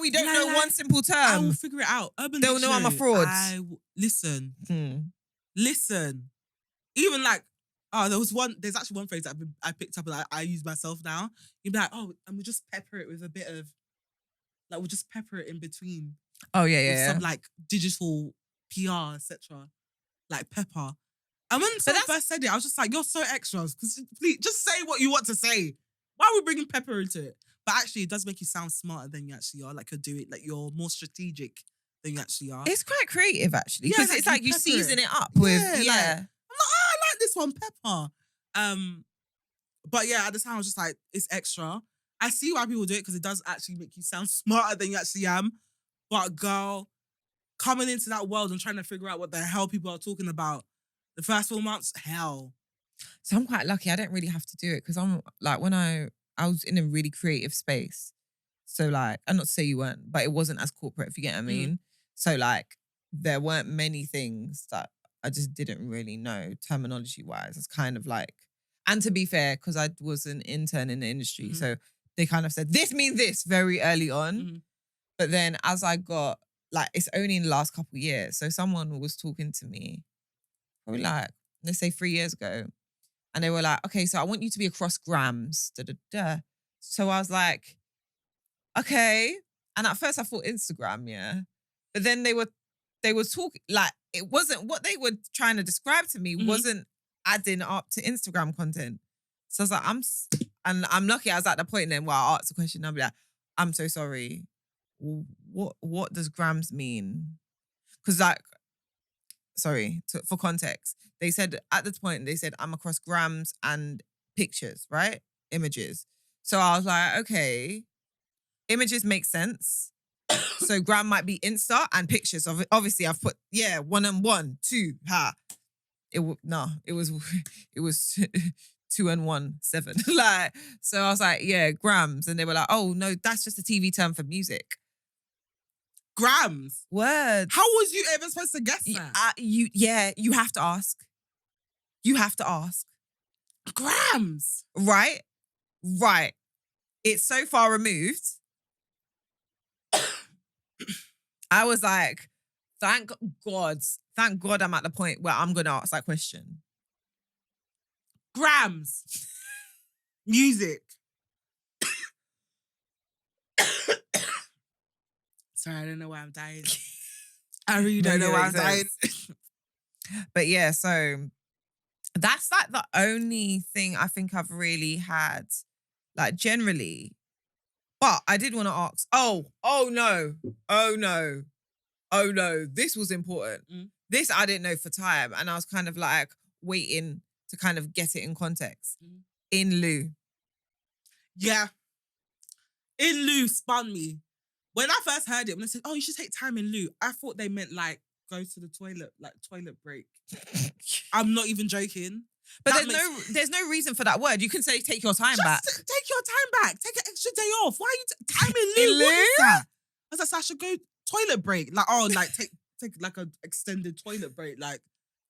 we don't know one simple term, I will figure it out. They'll know I'm a fraud. Listen. Even like, there's actually one phrase that I picked up and I use myself now. You'd be like, oh, and we'll just pepper it with a bit of, like, we'll just pepper it in between. Oh, yeah. Some like digital PR, etc. Like pepper. And when someone first said it, I was just like, you're so extra. Please, just say what you want to say. Why are we bringing pepper into it? But actually, it does make you sound smarter than you actually are. Like you're more strategic than you actually are. It's quite creative, actually. Because it's like you season it up with, I'm like, I like this one, pepper. But yeah, at the time, I was just like, it's extra. I see why people do it because it does actually make you sound smarter than you actually am. But girl, coming into that world and trying to figure out what the hell people are talking about, the first 4 months, hell. So I'm quite lucky. I don't really have to do it because I'm like, when I was in a really creative space. So like, I'm not to say you weren't, but it wasn't as corporate, if you get what I mean. So like, there weren't many things that I just didn't really know terminology wise. It's kind of like, and to be fair, because I was an intern in the industry, so they kind of said, this means this very early on. But then as I got, like, it's only in the last couple of years. So someone was talking to me, probably like, let's say 3 years ago. And they were like, okay, so I want you to be across grams. So I was like, okay. And at first I thought Instagram, yeah. But then they were talking like it wasn't what they were trying to describe to me wasn't adding up to Instagram content. So I was like, and I'm lucky I was at the point then where I asked a question. I'll be like, I'm so sorry. What does grams mean? Because like, sorry, for context, they said at the point they said I'm across grams and pictures, right? Images. So I was like, okay, images make sense. So gram might be Insta and pictures. Obviously, I've put 1 and 1, 2. It was 2 and 1, 7. Like, so I was like, yeah, grams, and they were like, oh no, that's just a TV term for music. Grams. Words. How was you ever supposed to guess that? You have to ask. You have to ask. Grams. Right. It's so far removed. I was like, thank God I'm at the point where I'm going to ask that question. Grams. Music. Sorry, I don't know why I'm dying. I really don't know why I'm dying. But yeah, so that's like the only thing I think I've really had, like generally. But I did want to ask, oh no. This was important. This I didn't know for time. And I was kind of like waiting to kind of get it in context. In lieu. Yeah. In lieu spun me. When I first heard it, when they said, oh, you should take time in lieu, I thought they meant like go to the toilet, like toilet break. I'm not even joking. But there's no reason for that word. You can say take your time back. Take your time back. Take an extra day off. Why are you time in lieu? What is that? I was like, so I should go toilet break. Like, oh, like take like an extended toilet break. Like,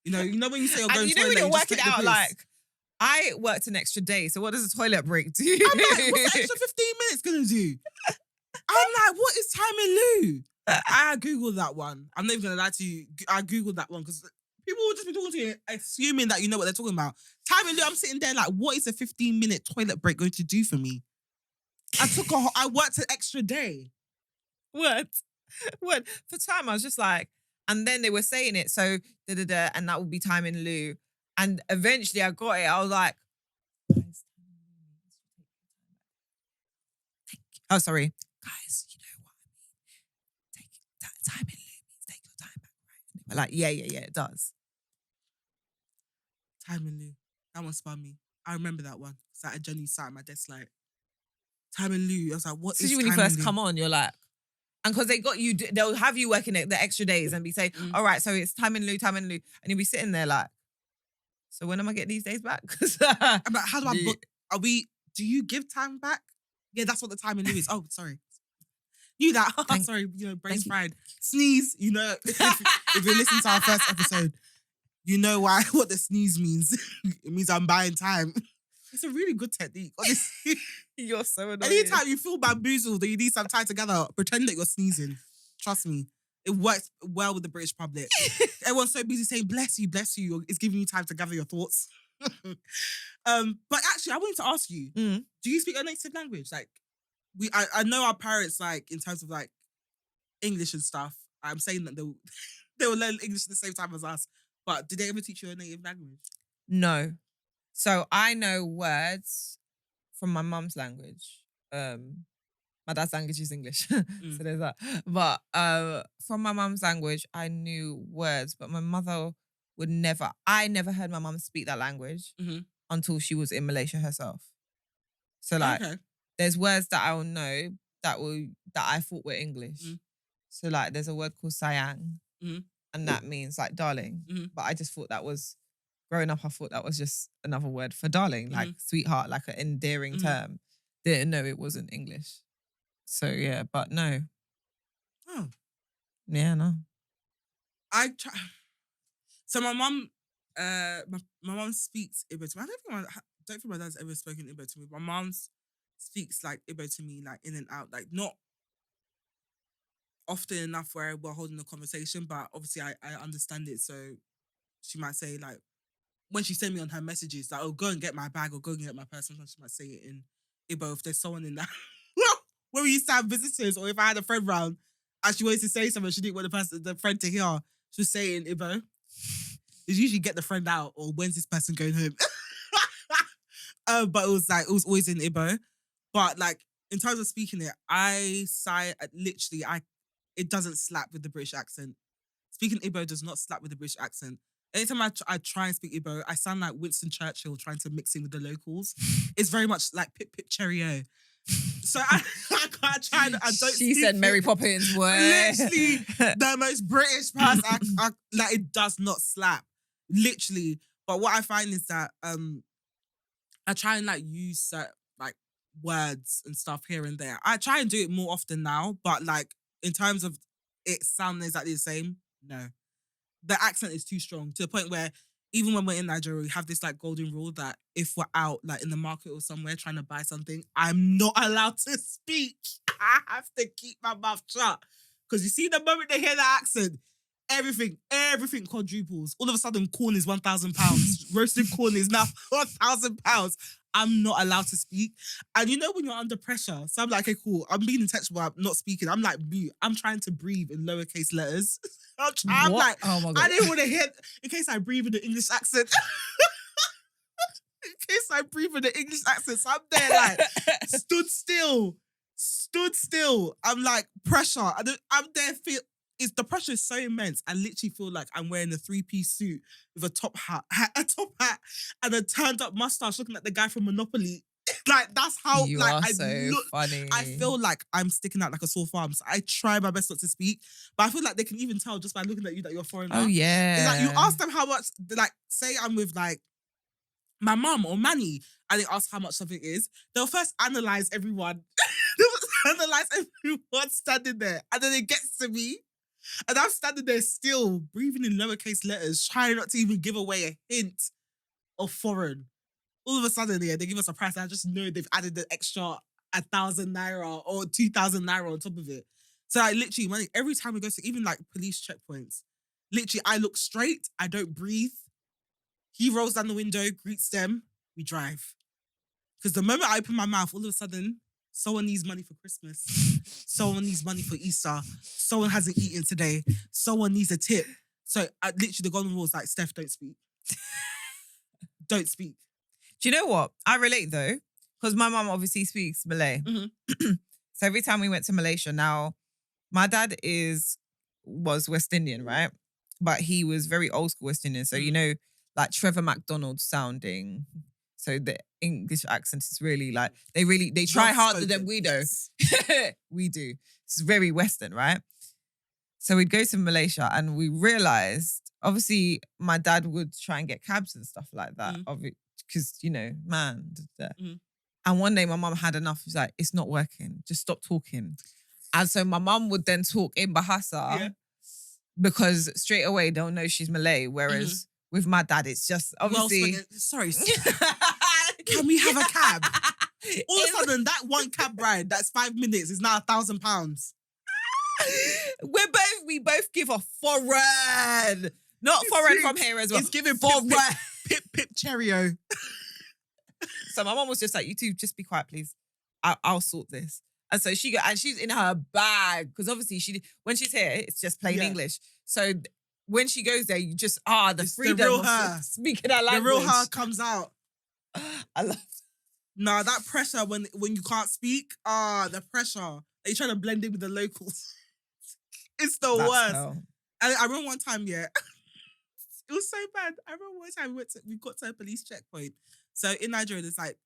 you know when you say you're going to toilet, when you're working out, piss. like, I worked an extra day, so what does a toilet break do? I'm like, what's the extra 15 minutes gonna do? I'm like, what is time in lieu? I Googled that one. I'm not even gonna lie to you. I Googled that one because people will just be talking to you, assuming that you know what they're talking about. Time in lieu, I'm sitting there like, what is a 15-minute toilet break going to do for me? I worked an extra day. What? For time, I was just like, and then they were saying it, so da-da-da, and that would be time in lieu. And eventually I got it. I was like, guys, oh, sorry. Guys, you know what I mean? Take that time in lieu means take your time back, right? And they were like, yeah, it does. Time in lieu. That one spun me. I remember that one. So I genuinely sat at my desk like, time in lieu. I was like, what is time in lieu? When you first come on, you're like, and because they got you, they'll have you working the extra days and be saying, all right, so it's time in lieu. And you'll be sitting there like, so when am I getting these days back? I'm like, how do I book? Do you give time back? Yeah, that's what the time in lieu is. Oh, sorry. Knew that. Sorry, brace fried. Sneeze, if you're listening to our first episode, you know what the sneeze means. It means I'm buying time. It's a really good technique, honestly. You're so annoying. Anytime you feel bamboozled or you need some time together, pretend that you're sneezing. Trust me. It works well with the British public. Everyone's so busy saying, bless you. It's giving you time to gather your thoughts. But actually, I wanted to ask you, do you speak a native language? Like, I know our parents, like, in terms of, like, English and stuff, I'm saying that they will learn English at the same time as us. But did they ever teach you a native language? No. So I know words from my mum's language. My dad's language is English. So there's that. But from my mum's language, I knew words, but my mother I never heard my mum speak that language until she was in Malaysia herself. So like, there's words that I will know that I thought were English. So like, there's a word called sayang, and that means like darling. But I just thought that was, growing up, I thought that was just another word for darling, like sweetheart, like an endearing term. Didn't know it wasn't English. So yeah, but no. Oh. Yeah, no. So my mum, my mum speaks Igbo to me. I don't think my dad's ever spoken Igbo to me. My mum speaks like Igbo to me, like in and out, like not often enough where we're holding a conversation, but obviously I understand it. So she might say like, when she sent me on her messages, like, oh, go and get my bag or go and get my purse, sometimes she might say it in Igbo if there's someone in that. When we used to have visitors or if I had a friend round And she wanted to say something. She didn't want the friend to hear. She was saying Igbo. It's usually get the friend out or when's this person going home? But it was always in Igbo. But like in terms of speaking it, it doesn't slap with the British accent. Speaking Igbo does not slap with the British accent. Anytime I try and speak Igbo, I sound like Winston Churchill trying to mix in with the locals. It's very much like pip pip cheerio. So I don't. She said Mary Poppins were literally the most British person. Like it does not slap, literally. But what I find is that I try and like use certain like words and stuff here and there. I try and do it more often now, but like in terms of it sounding exactly the same, no. The accent is too strong to the point where even when we're in Nigeria, we have this like golden rule that if we're out like in the market or somewhere trying to buy something, I'm not allowed to speak. I have to keep my mouth shut. Because you see, the moment they hear the accent, everything quadruples. All of a sudden, corn is £1,000. Roasted corn is now £1,000. I'm not allowed to speak. And you know when you're under pressure, so I'm like, okay, cool. I'm being intentional, I'm not speaking. I'm like, mute. I'm trying to breathe in lowercase letters. I'm like, oh my God. I didn't want to hear, in case I breathe in the English accent. In case I breathe in the English accent. So I'm there like, stood still. I'm like, pressure. I'm there, the pressure is so immense. I literally feel like I'm wearing a 3-piece suit with a top hat, and a turned up mustache, looking like the guy from Monopoly. Like that's how you like are I so look. funny. I feel like I'm sticking out like a sore thumb. So I try my best not to speak, but I feel like they can even tell just by looking at you that you're a foreigner. Oh yeah. It's like you ask them how much. Like say I'm with like my mum or Manny, and they ask how much something is. They'll first analyze everyone. They'll analyze everyone standing there, and then it gets to me. And I'm standing there still, breathing in lowercase letters, trying not to even give away a hint of foreign. All of a sudden, yeah, they give us a price, and I just know they've added the extra 1,000 naira or 2,000 naira on top of it. So like literally, every time we go to even like police checkpoints, literally I look straight, I don't breathe. He rolls down the window, greets them, we drive. Because the moment I open my mouth, all of a sudden, someone needs money for Christmas. Someone needs money for Easter. Someone hasn't eaten today. Someone needs a tip. So literally the golden rule is like, Steph, don't speak. Don't speak. Do you know what? I relate though, because my mum obviously speaks Malay. Mm-hmm. So every time we went to Malaysia, now my dad was West Indian, right? But he was very old school West Indian. So you know, like Trevor McDonald sounding. So the English accent is really like they try harder than we do. We do. It's very Western, right? So we'd go to Malaysia and we realized, obviously, my dad would try and get cabs and stuff like that, because you know, man. And one day my mum had enough. She was like, "It's not working. Just stop talking." And so my mum would then talk in Bahasa because straight away they'll know she's Malay. Whereas with my dad, it's just obviously. Well, sorry. Can we have a cab? All of a sudden, that one cab ride that's 5 minutes is now £1,000. We both give a foreign, not foreign from here as well. It's giving foreign. Pip cheerio. So my mum was just like, "You two, just be quiet, please. I'll sort this." And so she's in her bag because obviously when she's here, it's just plain English. So when she goes there, you just it's freedom the real of her. Speaking her language. The real her comes out. I love. No, that pressure when you can't speak. The pressure. Are you trying to blend in with the locals? It's the worst. Hell. And I remember one time, it was so bad. I remember one time we got to a police checkpoint. So in Nigeria, there's like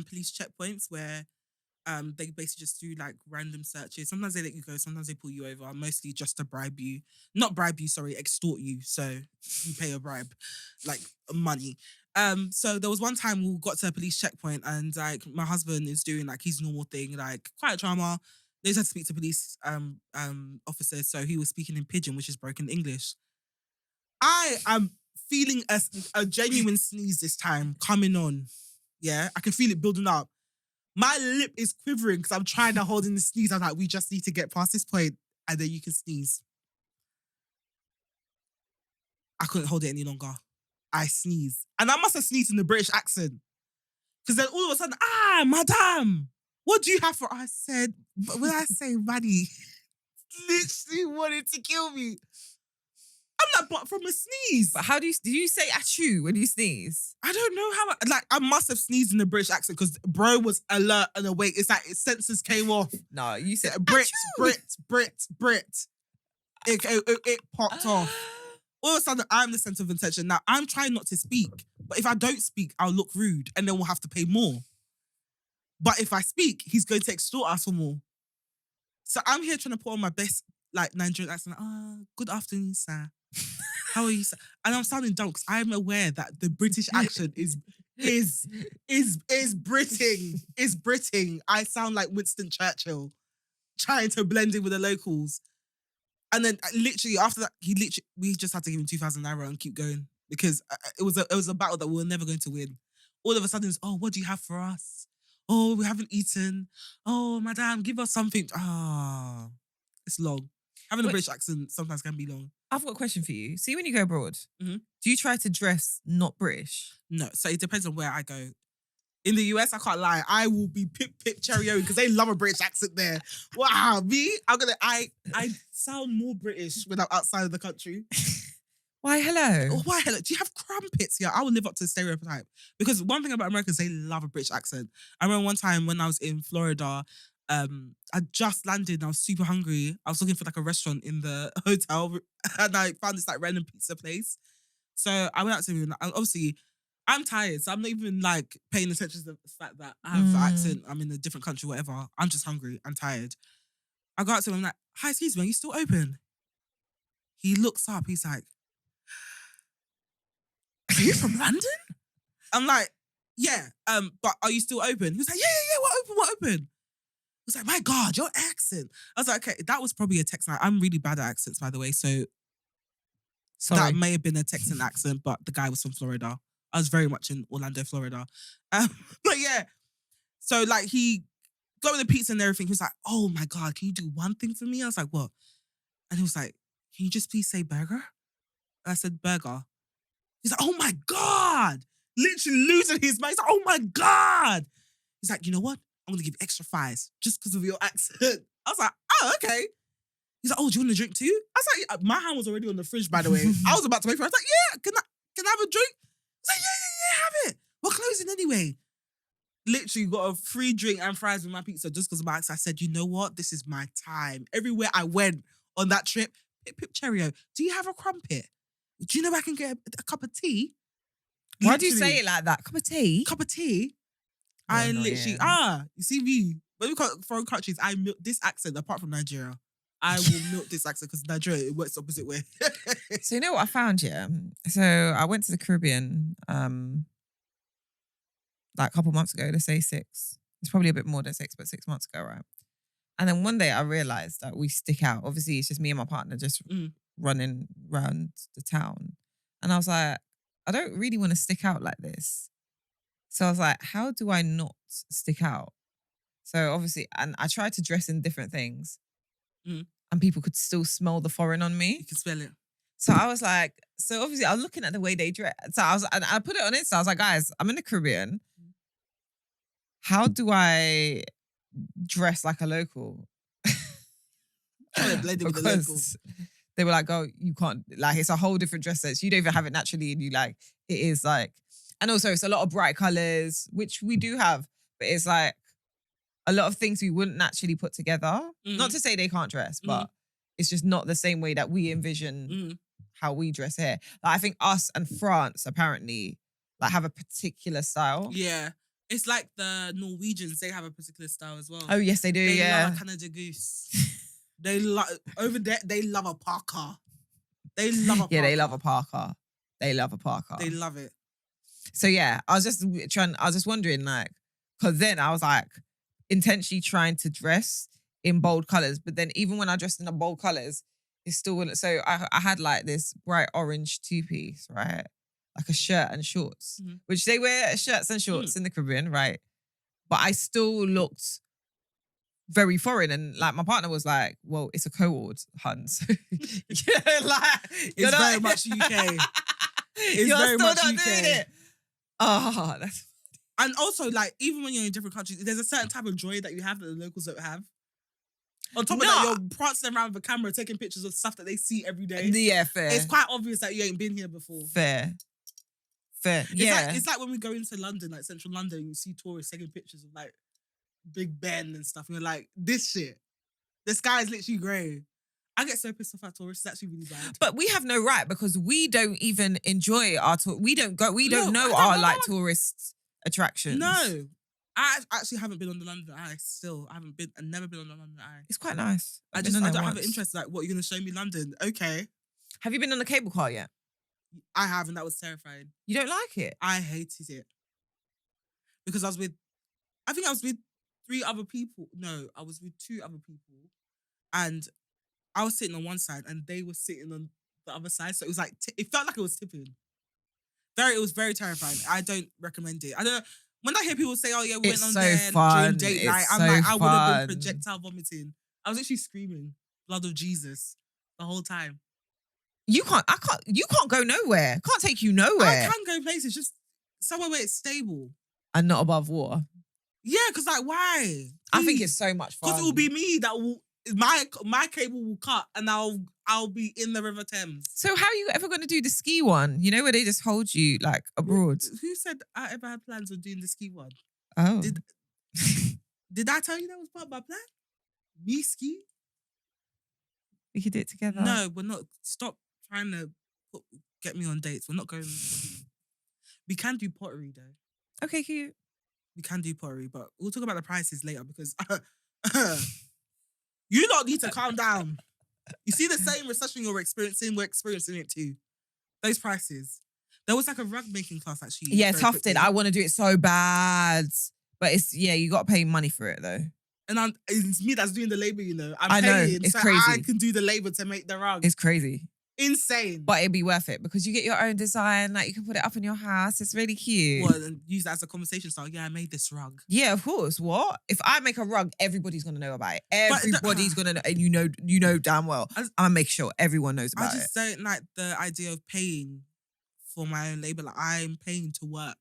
police checkpoints where they basically just do like random searches. Sometimes they let you go, sometimes they pull you over, mostly just to bribe you. Not bribe you, sorry, extort you. So you pay a bribe, like money. So there was one time we got to a police checkpoint and like my husband is doing like his normal thing, like quiet drama. They just had to speak to police officers, so he was speaking in pidgin, which is broken English. I am feeling a genuine sneeze this time coming on. Yeah, I can feel it building up. My lip is quivering because I'm trying to hold in the sneeze. I'm like, we just need to get past this point and then you can sneeze. I couldn't hold it any longer. I sneezed. And I must have sneezed in the British accent. Because then all of a sudden, madam, what do you have for? I said, when I say money, literally wanted to kill me. I'm like, but from a sneeze. But how do you say achoo when you sneeze? I don't know how. I must have sneezed in a British accent because bro was alert and awake. It's like his senses came off. No, you said Brit. achoo. It popped off. All of a sudden, I'm the center of attention. Now, I'm trying not to speak. But if I don't speak, I'll look rude and then we'll have to pay more. But if I speak, he's going to extort us for more. So I'm here trying to put on my best Nigerian accent. Good afternoon, sir. How are you, sir? And I'm sounding dumb because I'm aware that the British accent is Briting. Is Briting. I sound like Winston Churchill trying to blend in with the locals. And then literally after that, we just had to give him 2,000 naira and keep going because it was a battle that we were never going to win. All of a sudden, it's, what do you have for us? Oh, we haven't eaten. Oh, madam, give us something. It's long. Having a British accent sometimes can be long. I've got a question for you. See, when you go abroad, Mm-hmm. do you try to dress not British? No, so it depends on where I go. In the US, I can't lie. I will be pip cherry because they love a British accent there. Wow, me, I sound more British when I'm outside of the country. Why, hello? Why, hello? Do you have crumpets? Yeah, I will live up to the stereotype. Because one thing about Americans, they love a British accent. I remember one time when I was in Florida, I just landed and I was super hungry. I was looking for like a restaurant in the hotel and I found this like random pizza place. So I went out to him and obviously I'm tired. So I'm not even like paying attention to the fact that I have an accent. I'm in a different country, whatever. I'm just hungry. I'm tired. I go out to him and I'm like, hi, excuse me, are you still open? He looks up. He's like, are you from London? I'm like, yeah, but are you still open? He was like, yeah, we're open. I was like, my God, your accent. I was like, okay, that was probably a Texan. I'm really bad at accents, by the way. So that may have been a Texan accent, but the guy was from Florida. I was very much in Orlando, Florida. But yeah, so like he got with the pizza and everything. He was like, oh my God, can you do one thing for me? I was like, what? And he was like, can you just please say burger? And I said, burger. He's like, oh my God. Literally losing his mind. He's like, oh my God. He's like, you know what? I'm going to give extra fries just because of your accent. I was like, oh, okay. He's like, oh, do you want a drink too? I was like, yeah. My hand was already on the fridge, by the way. I was about to wait for it. I was like, yeah, can I have a drink? He's like, yeah, have it. We're closing anyway. Literally got a free drink and fries with my pizza just because of my accent. I said, you know what? This is my time. Everywhere I went on that trip, Pip Cheerio, do you have a crumpet? Do you know I can get a cup of tea? Why do you say it like that? Cup of tea? Cup of tea? Oh, I no, literally, you see me, when we got foreign countries, I milk this accent, apart from Nigeria. I will milk this accent because Nigeria, it works the opposite way. So you know what I found, yeah? So I went to the Caribbean like a couple months ago, let's say 6. It's probably a bit more than 6, but 6 months ago, right? And then one day I realised that we stick out. Obviously, it's just me and my partner just running around the town. And I was like, I don't really want to stick out like this. So I was like, how do I not stick out? So obviously, and I tried to dress in different things and people could still smell the foreign on me. You can smell it. So I was like, so obviously I was looking at the way they dress. So I put it on Insta. I was like, guys, I'm in the Caribbean. How do I dress like a local? Because they were like, oh, you can't, like, it's a whole different dress sense. You don't even have it naturally. And you like, it is like, and also it's a lot of bright colors, which we do have, but it's like a lot of things we wouldn't naturally put together. Not to say they can't dress, but it's just not the same way that we envision how we dress here. Like, I think us and France apparently like have a particular style. Yeah. It's like the Norwegians, they have a particular style as well. Oh, yes, they do, They yeah. love a Canada Goose. They love, over there, they love a parka. They love a parka. Yeah, they love a parka. They love a parka. They love it. So yeah, I was just wondering, like, because then I was like intentionally trying to dress in bold colors, but then even when I dressed in the bold colors, it still wouldn't. So I had like this bright orange 2-piece, right? Like a shirt and shorts, which they wear shirts and shorts in the Caribbean, right? But I still looked very foreign, and like my partner was like, "Well, it's a co-ord, hun." So, yeah, like it's very much UK. It's you're very still much not UK. doing it. Oh, that's. And also, like, even when you're in different countries, there's a certain type of joy that you have that the locals don't have. On top of that, you're prancing around with a camera, taking pictures of stuff that they see every day. Yeah, fair. It's quite obvious that you ain't been here before. Fair. Yeah. It's like when we go into London, like central London, you see tourists taking pictures of like Big Ben and stuff. And you're like, this shit. The sky is literally grey. I get so pissed off at tourists. It's actually really bad. But we have no right because we don't even enjoy our tour. We don't know our like tourist attractions. No. I actually haven't been on the London Eye still. I've never been on the London Eye. It's quite nice. I don't have an interest. Like, what, you're going to show me London? Okay. Have you been on the cable car yet? I have, and that was terrifying. You don't like it? I hated it. Because I was with 3 other people. No, I was with 2 other people. And I was sitting on one side and they were sitting on the other side. So it was like, it felt like it was tipping. It was very terrifying. I don't recommend it. I don't know. When I hear people say, oh yeah, we went on there during date night, I'm like, I would have been projectile vomiting. I was actually screaming, blood of Jesus, the whole time. You can't go nowhere. Can't take you nowhere. I can go places, just somewhere where it's stable. And not above water. Yeah, because like, why? Please. I think it's so much fun. Because it will be me that will, my cable will cut and I'll be in the River Thames. So how are you ever going to do the ski one? You know, where they just hold you like abroad? Who said I ever had plans of doing the ski one? Oh. Did I tell you that was part of my plan? Me ski? We could do it together. No, we're not. Stop trying to get me on dates. We're not going. We can do pottery though. Okay, cute. We can do pottery, but we'll talk about the prices later because you lot need to calm down. You see the same recession you're experiencing, we're experiencing it too. Those prices. There was like a rug making class actually. Yeah, Tufted. I want to do it so bad. But you got to pay money for it though. And it's me that's doing the labor, you know. I know, it's crazy. I can do the labor to make the rug. It's crazy. Insane. But it'd be worth it because you get your own design, like you can put it up in your house. It's really cute. Well, and use that as a conversation style. Yeah, I made this rug. Yeah, of course. What? If I make a rug, everybody's gonna know about it. Everybody's gonna know, and you know damn well. I'm gonna make sure everyone knows about it. I just don't like the idea of paying for my own labor. Like, I'm paying to work.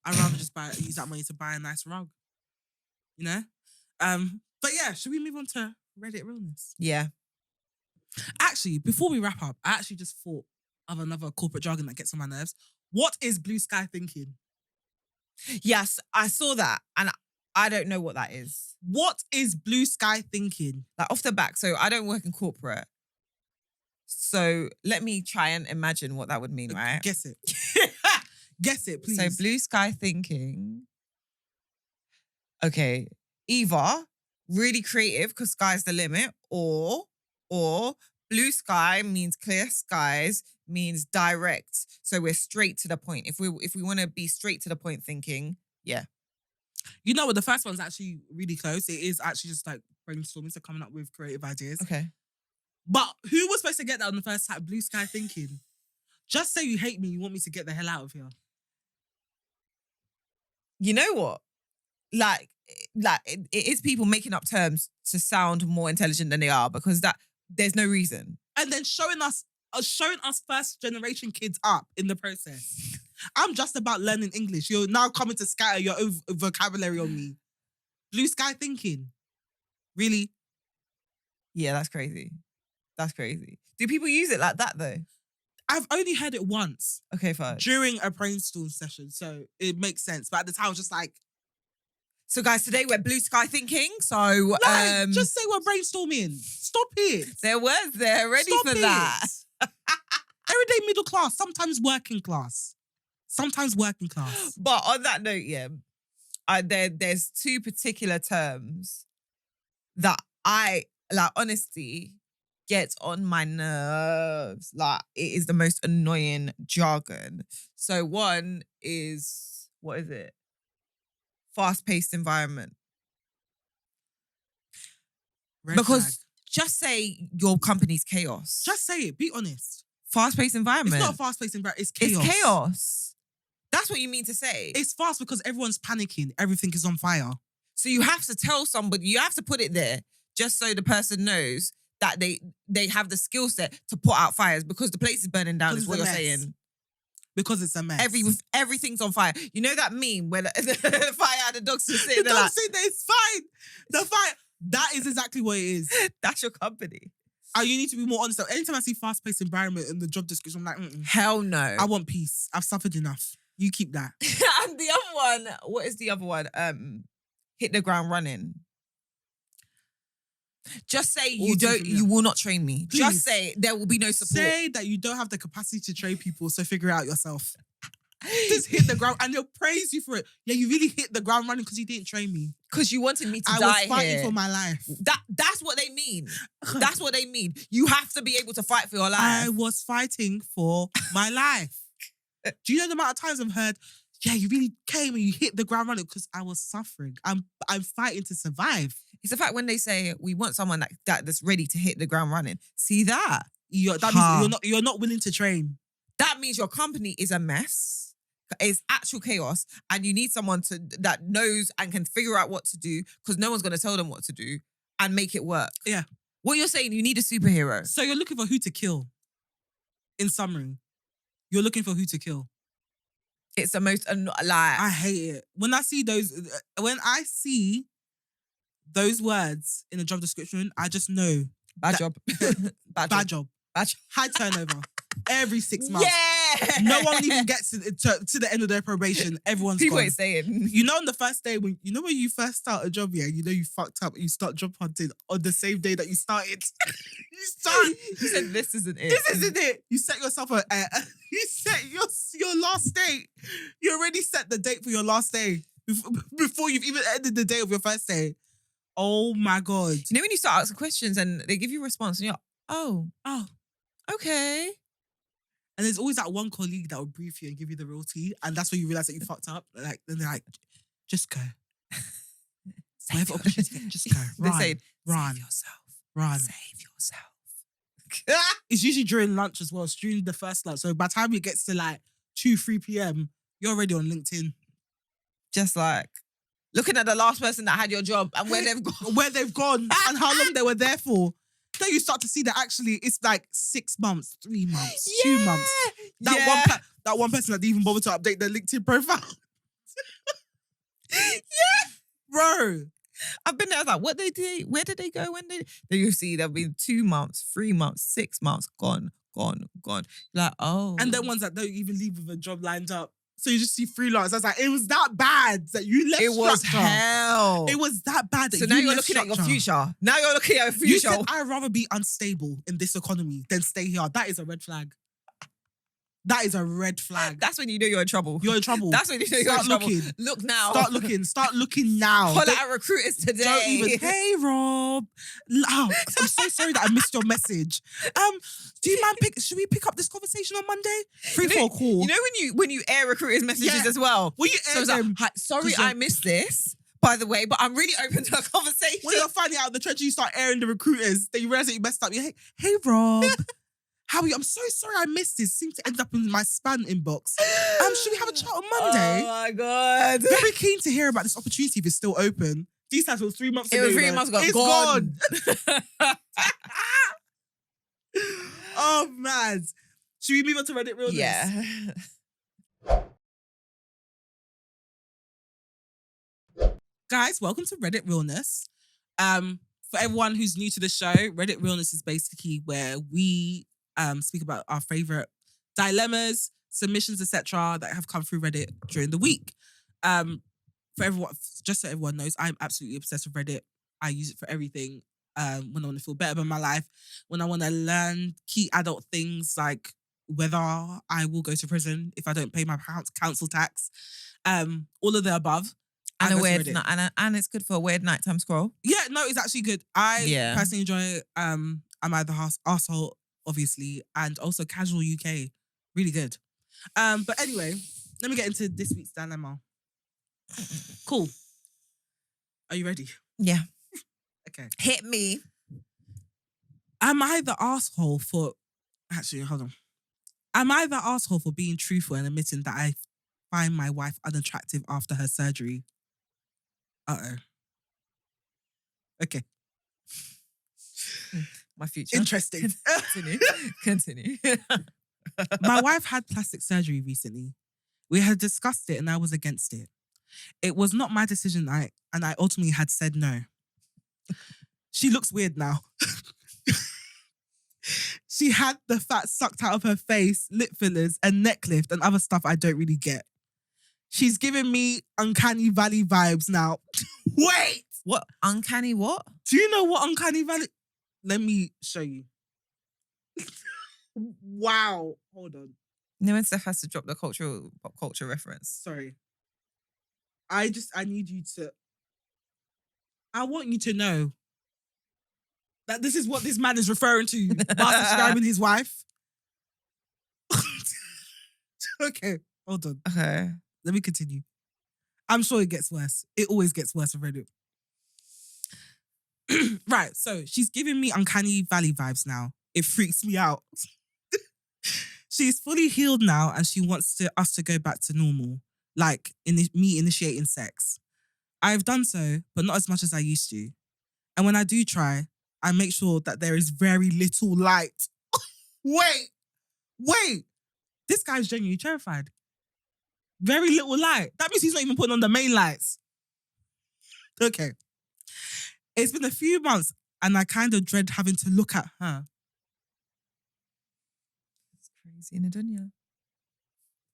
I'd rather just use that money to buy a nice rug. You know? But yeah, should we move on to Reddit Realness? Yeah. Actually, before we wrap up, I actually just thought of another corporate jargon that gets on my nerves. What is blue sky thinking? Yes, I saw that and I don't know what that is. What is blue sky thinking? Like off the back, so I don't work in corporate. So let me try and imagine what that would mean, right? Guess it. Guess it, please. So blue sky thinking. Okay, either really creative because sky's the limit, or blue sky means clear skies, means direct. So we're straight to the point. If we want to be straight to the point thinking, yeah. You know what? The first one's actually really close. It is actually just like brainstorming, so coming up with creative ideas. Okay. But who was supposed to get that on the first time? Blue sky thinking. Just say you hate me, you want me to get the hell out of here. You know what? Like it is people making up terms to sound more intelligent than they are because there's no reason. And then showing us first generation kids up in the process. I'm just about learning English. You're now coming to scatter your own vocabulary on me. Blue sky thinking. Really? Yeah, that's crazy. That's crazy. Do people use it like that though? I've only heard it once. Okay, fine. During a brainstorm session, so it makes sense. But at the time, I was just like... So guys, today we're blue sky thinking, so... just say we're brainstorming. Stop it. There words there ready for that. Everyday middle class, sometimes working class. Sometimes working class. But on that note, yeah, there's 2 particular terms that I, like, honestly, get on my nerves. Like, it is the most annoying jargon. So one is, what is it? Fast-paced environment. Red because flag. Just say your company's chaos. Just say it. Be honest. Fast-paced environment. It's not a fast-paced environment. It's chaos. It's chaos. That's what you mean to say. It's fast because everyone's panicking. Everything is on fire. So you have to tell somebody, you have to put it there just so the person knows that they have the skill set to put out fires because the place is burning down is what you're saying. Because it's a mess. Everything's on fire. You know that meme where the fire, the dogs are sitting there like... The dogs sitting there, it's fine. The fire... That is exactly what it is. That's your company. You need to be more honest. Anytime I see fast-paced environment in the job description, I'm like, hell no. I want peace. I've suffered enough. You keep that. And the other one, what is the other one? Hit the ground running. Just say you will not train me. Please. Just say there will be no support. Say that you don't have the capacity to train people, so figure it out yourself. Just hit the ground and they'll praise you for it. Yeah, you really hit the ground running because you didn't train me. Because you wanted me to die I was fighting here. for my life. That's what they mean. That's what they mean. You have to be able to fight for your life. I was fighting for my life. Do you know the amount of times I've heard, yeah, you really came and you hit the ground running because I was suffering. I'm fighting to survive. It's the fact when they say we want someone that's ready to hit the ground running. See that? That means you're not willing to train. That means your company is a mess. It's actual chaos, and you need someone that knows and can figure out what to do because no one's going to tell them what to do and make it work. Yeah. What you're saying, you need a superhero. So you're looking for who to kill. In summary, you're looking for who to kill. It's the most I hate it when I see those words in a job description. I just know bad job. Bad job. High turnover. Every 6 months. Yeah. No one even gets to the end of their probation. Everyone's people gone. ain't saying. You know, on the first day when you first start a job, yeah, you know you fucked up. You start job hunting on the same day that you started. You said this isn't it. This isn't it. You set yourself you set your last date. You already set the date for your last day before you've even ended the day of your first day. Oh my God. You know when you start asking questions and they give you a response and you're like, oh, okay. And there's always that one colleague that will brief you and give you the real tea. And that's when you realize that you fucked up. Like, then they're like, just go. Whatever opportunity, just go. Run. They say, run. Save yourself. Run. Save yourself. It's usually during lunch as well. It's during the first lunch. So by the time it gets to like 2, 3 p.m., you're already on LinkedIn. Just like looking at the last person that had your job and where they've gone. Where they've gone and how long they were there for. Then you start to see that actually it's like 6 months, 3 months, 2 months. That one person that didn't even bother to update their LinkedIn profile. Yeah. Bro. I've been there. I was like, what they did? Where did they go? When they? Then you see there'll be 2 months, 3 months, 6 months, gone. Like, oh. And then ones that don't even leave with a job lined up. So you just see freelance. I was like, it was that bad that you left structure. It was hell. It was that bad that so you now you're left looking structure. at your future. Now you're looking at your future. You said, I'd rather be unstable in this economy than stay here. That is a red flag. That is a red flag. That's when you know you're in trouble. You're in trouble. That's when you know you're in trouble. Looking. Look now. Start looking now. Call out recruiters today. Don't even. Hey, Rob. Oh, I'm so sorry that I missed your message. Do you mind should we pick up this conversation on Monday? Free for a call. You know when you air recruiters' messages as well? Will you air them? Like, sorry, I missed this, by the way, but I'm really open to a conversation. When you're finding out in the trenches, you start airing the recruiters, then you realize that you messed up. You're like, hey, Rob. How are you? I'm so sorry I missed this. Seems to end up in my spam inbox. Should we have a chat on Monday? Oh my God. Very keen to hear about this opportunity if it's still open. These times was 3 months ago. It was 3 months ago. It's gone. Oh, man. Should we move on to Reddit Realness? Yeah. Guys, welcome to Reddit Realness. For everyone who's new to the show, Reddit Realness is basically where we speak about our favorite dilemmas, submissions, etc. that have come through Reddit during the week. For everyone, just so everyone knows, I'm absolutely obsessed with Reddit. I use it for everything. When I want to feel better about my life, when I want to learn key adult things like whether I will go to prison if I don't pay my council tax, all of the above. And and it's good for a weird nighttime scroll. Yeah, no, it's actually good. I personally enjoy it. I'm either arsehole, obviously, and also casual UK. Really good. But anyway, let me get into this week's dilemma. Cool. Are you ready? Yeah. Okay. Hit me. Am I the asshole for... Actually, hold on. Am I the asshole for being truthful and admitting that I find my wife unattractive after her surgery? Uh-oh. Okay. My future. Interesting. Continue. My wife had plastic surgery recently. We had discussed it and I was against it. It was not my decision and I ultimately had said no. She looks weird now. She had the fat sucked out of her face, lip fillers, and neck lift, and other stuff I don't really get. She's giving me uncanny valley vibes now. Wait! What? Uncanny what? Do you know what uncanny valley? Let me show you. Wow. Hold on. You know when Steph has to drop the pop culture reference? Sorry. I need you to... I want you to know that this is what this man is referring to whilst describing his wife. Okay, hold on. Okay. Let me continue. I'm sure it gets worse. It always gets worse with Reddit. Right, so she's giving me uncanny valley vibes now. It freaks me out. She's fully healed now and she wants us to go back to normal, like me initiating sex. I've done so, but not as much as I used to. And when I do try, I make sure that there is very little light. Wait. This guy's genuinely terrified. Very little light. That means he's not even putting on the main lights. Okay. It's been a few months and I kind of dread having to look at her. It's crazy in Adunya.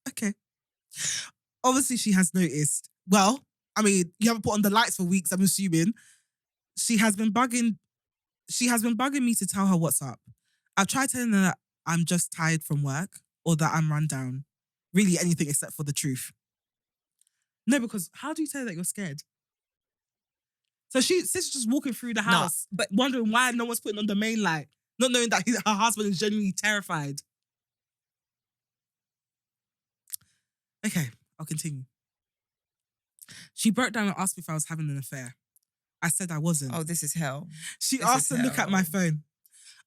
Okay. Obviously, she has noticed. Well, I mean, you haven't put on the lights for weeks, I'm assuming. She has been bugging me to tell her what's up. I've tried telling her that I'm just tired from work or that I'm run down. Really anything except for the truth. No, because how do you tell her that you're scared? So she's just walking through the house, but wondering why no one's putting on the main light, not knowing that her husband is genuinely terrified. Okay, I'll continue. She broke down and asked me if I was having an affair. I said I wasn't. Oh, this is hell. She asked to look at my phone.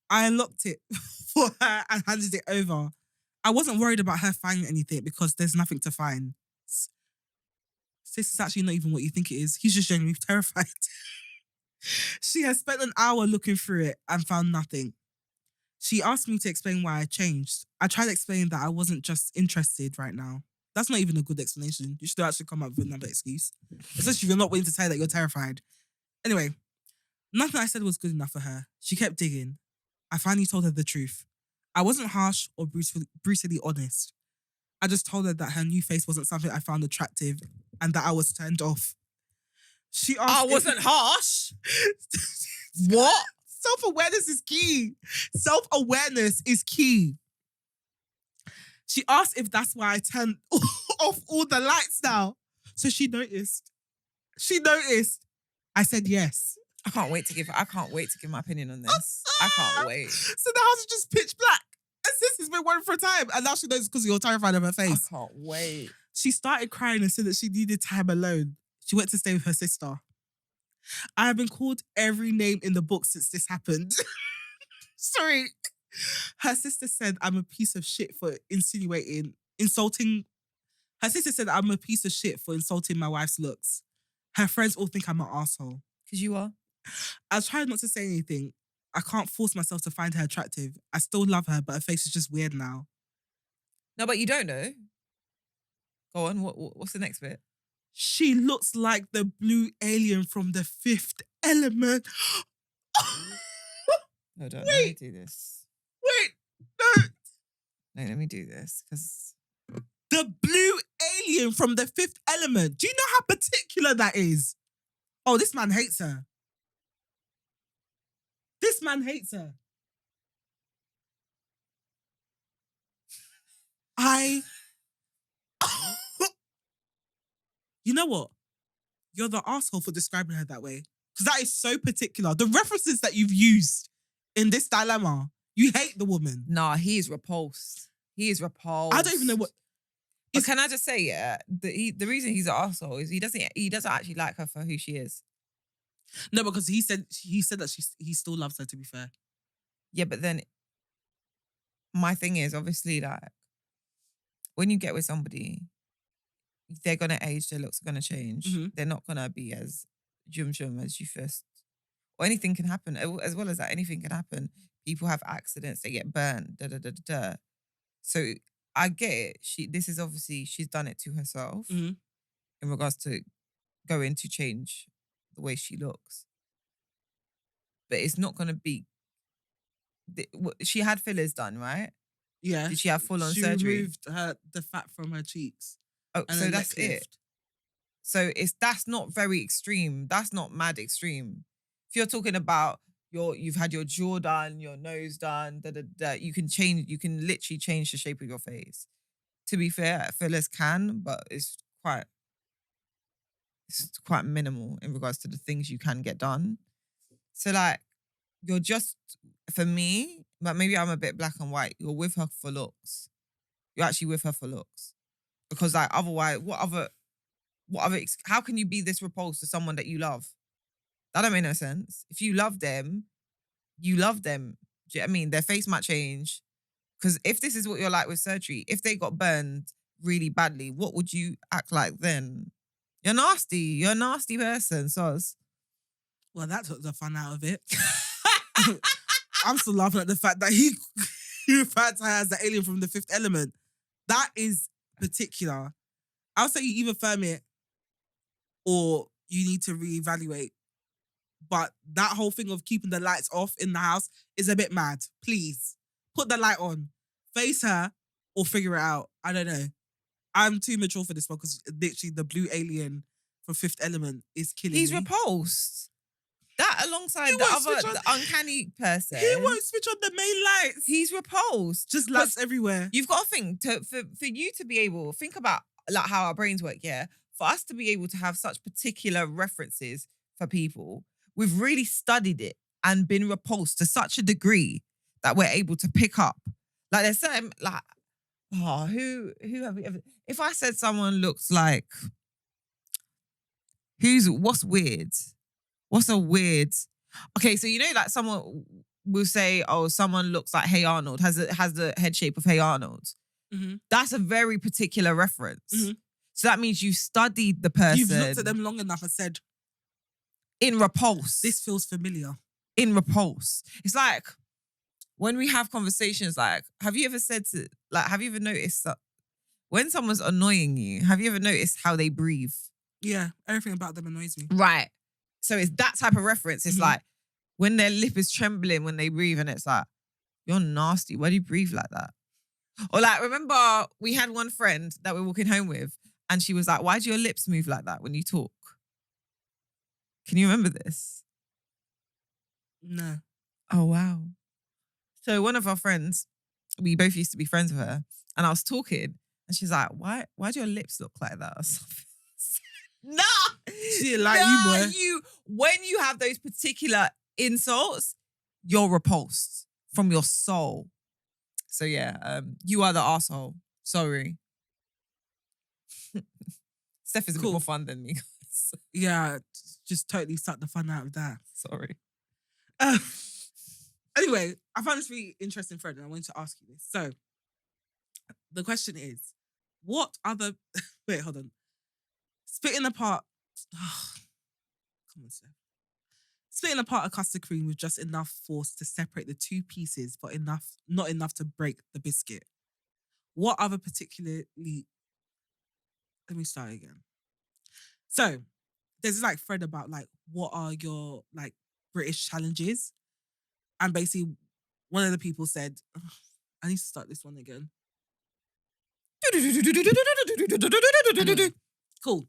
I unlocked it for her and handed it over. I wasn't worried about her finding anything because there's nothing to find. This is actually not even what you think it is. He's just genuinely terrified. She has spent an hour looking through it and found nothing. She asked me to explain why I changed. I tried to explain that I wasn't just interested right now. That's not even a good explanation. You should actually come up with another excuse. Especially if you're not willing to say that you're terrified. Anyway, nothing I said was good enough for her. She kept digging. I finally told her the truth. I wasn't harsh or brutally honest. I just told her that her new face wasn't something I found attractive and that I was turned off. She asked I wasn't harsh? What? Self-awareness is key. Self-awareness is key. She asked if that's why I turned off all the lights now. So she noticed. I said yes. I can't wait to give my opinion on this. I can't wait. So the house is just pitch black. And sis has been worried for a time. And now she knows because you're terrified of her face. I can't wait. She started crying and said that she needed time alone. She went to stay with her sister. I have been called every name in the book since this happened. Sorry. Her sister said I'm a piece of shit for insulting. Her sister said I'm a piece of shit for insulting my wife's looks. Her friends all think I'm an asshole. Because you are. I tried not to say anything. I can't force myself to find her attractive. I still love her, but her face is just weird now. No, but you don't know. Go on. What's the next bit? She looks like the blue alien from The Fifth Element. Hold on, let me do this. Wait, no. No, let me do this because the blue alien from The Fifth Element. Do you know how particular that is? Oh, this man hates her. This man hates her. You know what? You're the asshole for describing her that way. Because that is so particular. The references that you've used in this dilemma, you hate the woman. Nah, he is repulsed. He is repulsed. I don't even know what. But can I just say, yeah, the reason he's an asshole is he doesn't actually like her for who she is. No, because he said that he still loves her, to be fair. Yeah, but then my thing is obviously like when you get with somebody, they're gonna age, their looks are gonna change. Mm-hmm. They're not gonna be as jum as you first. Or anything can happen. As well as that, anything can happen. People have accidents, they get burned, So I get it. She's done it to herself Mm-hmm. in regards to going to change the way she looks. but it's not going to be. She had fillers done, right? Yeah. Did she have full on She surgery? removed the fat from her cheeks. Oh, And so her that's neck it. lift. So that's not very extreme. That's not mad extreme. If you're talking about you've had your jaw done, your nose done, you can literally change the shape of your face. To be fair, fillers can, but it's quite minimal in regards to the things you can get done. So like, you're just, for me, but maybe I'm a bit black and white. You're with her for looks. You're actually with her for looks. Because like, otherwise, how can you be this repulsed to someone that you love? That don't make no sense. If you love them, you love them. Do you know what I mean? Their face might change. Because if this is what you're like with surgery, if they got burned really badly, what would you act like then? You're nasty. You're a nasty person, Soz. Well, that took the fun out of it. I'm still laughing at the fact that he referred to her as the alien from The Fifth Element. That is particular. I'll say you either firm it or you need to reevaluate. But that whole thing of keeping the lights off in the house is a bit mad. Please, put the light on. Face her or figure it out. I don't know. I'm too mature for this one because literally the blue alien from Fifth Element is killing He's me. repulsed. That alongside the uncanny person. He won't switch on the main lights. He's repulsed. Just lights everywhere. You've got to think, for you to be able, think about like how our brains work, yeah? For us to be able to have such particular references for people, we've really studied it and been repulsed to such a degree that we're able to pick up. Like there's certain, like, who have we ever, if I said someone looks like, what's weird? What's a weird? Okay, so you know, like someone will say, "Oh, someone looks like Hey Arnold, has the head shape of Hey Arnold." Mm-hmm. That's a very particular reference. Mm-hmm. So that means you studied the person. You've looked at them long enough and said, "In repulse, this feels familiar." In repulse, it's like when we have conversations. Like, have you ever noticed that when someone's annoying you? Have you ever noticed how they breathe? Yeah, everything about them annoys me. Right. So it's that type of reference. It's like when their lip is trembling when they breathe and it's like, you're nasty. Why do you breathe like that? Or like, remember we had one friend that we're walking home with and she was like, why do your lips move like that when you talk? Can you remember this? No. Oh, wow. So one of our friends, we both used to be friends with her and I was talking and she's like, why do your lips look like that or something? Nah, she didn't like you, boy. When you have those particular insults, you're repulsed from your soul. So yeah, you are the asshole. Sorry. Steph is a bit more fun than me, guys. Yeah, just totally sucked the fun out of that. Sorry. Anyway, I found this really interesting thread and I wanted to ask you this. So, the question is, what other... Wait, hold on. Splitting apart... Come on, Steph. Splitting apart a custard cream with just enough force to separate the two pieces, but not enough to break the biscuit. What other particularly... Let me start again. So, there's this like thread about like, what are your like British challenges? And basically, one of the people said, I need to start this one again. Cool.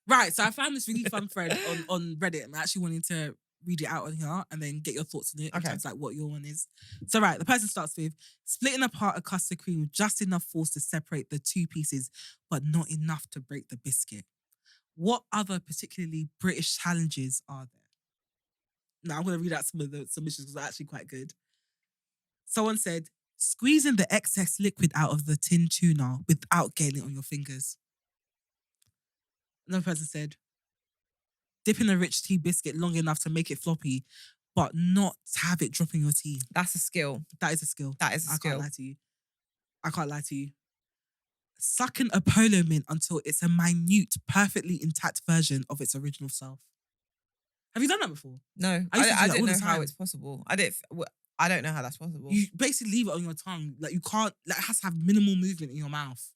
Right, so I found this really fun thread on Reddit and I actually wanted to read it out on here and then get your thoughts on it in terms of like what your one is. So right, the person starts with, splitting apart a custard cream with just enough force to separate the two pieces, but not enough to break the biscuit. What other particularly British challenges are there? Now I'm going to read out some of the submissions because they're actually quite good. Someone said, squeezing the excess liquid out of the tin tuna without getting it on your fingers. Another person said, dipping a rich tea biscuit long enough to make it floppy, but not to have it drop in your tea. That's a skill. That is a skill. That is a skill. I can't lie to you. Sucking a polo mint until it's a minute, perfectly intact version of its original self. Have you done that before? No, I didn't know how it's possible. I don't know how that's possible. You basically leave it on your tongue. Like you can't, like it has to have minimal movement in your mouth.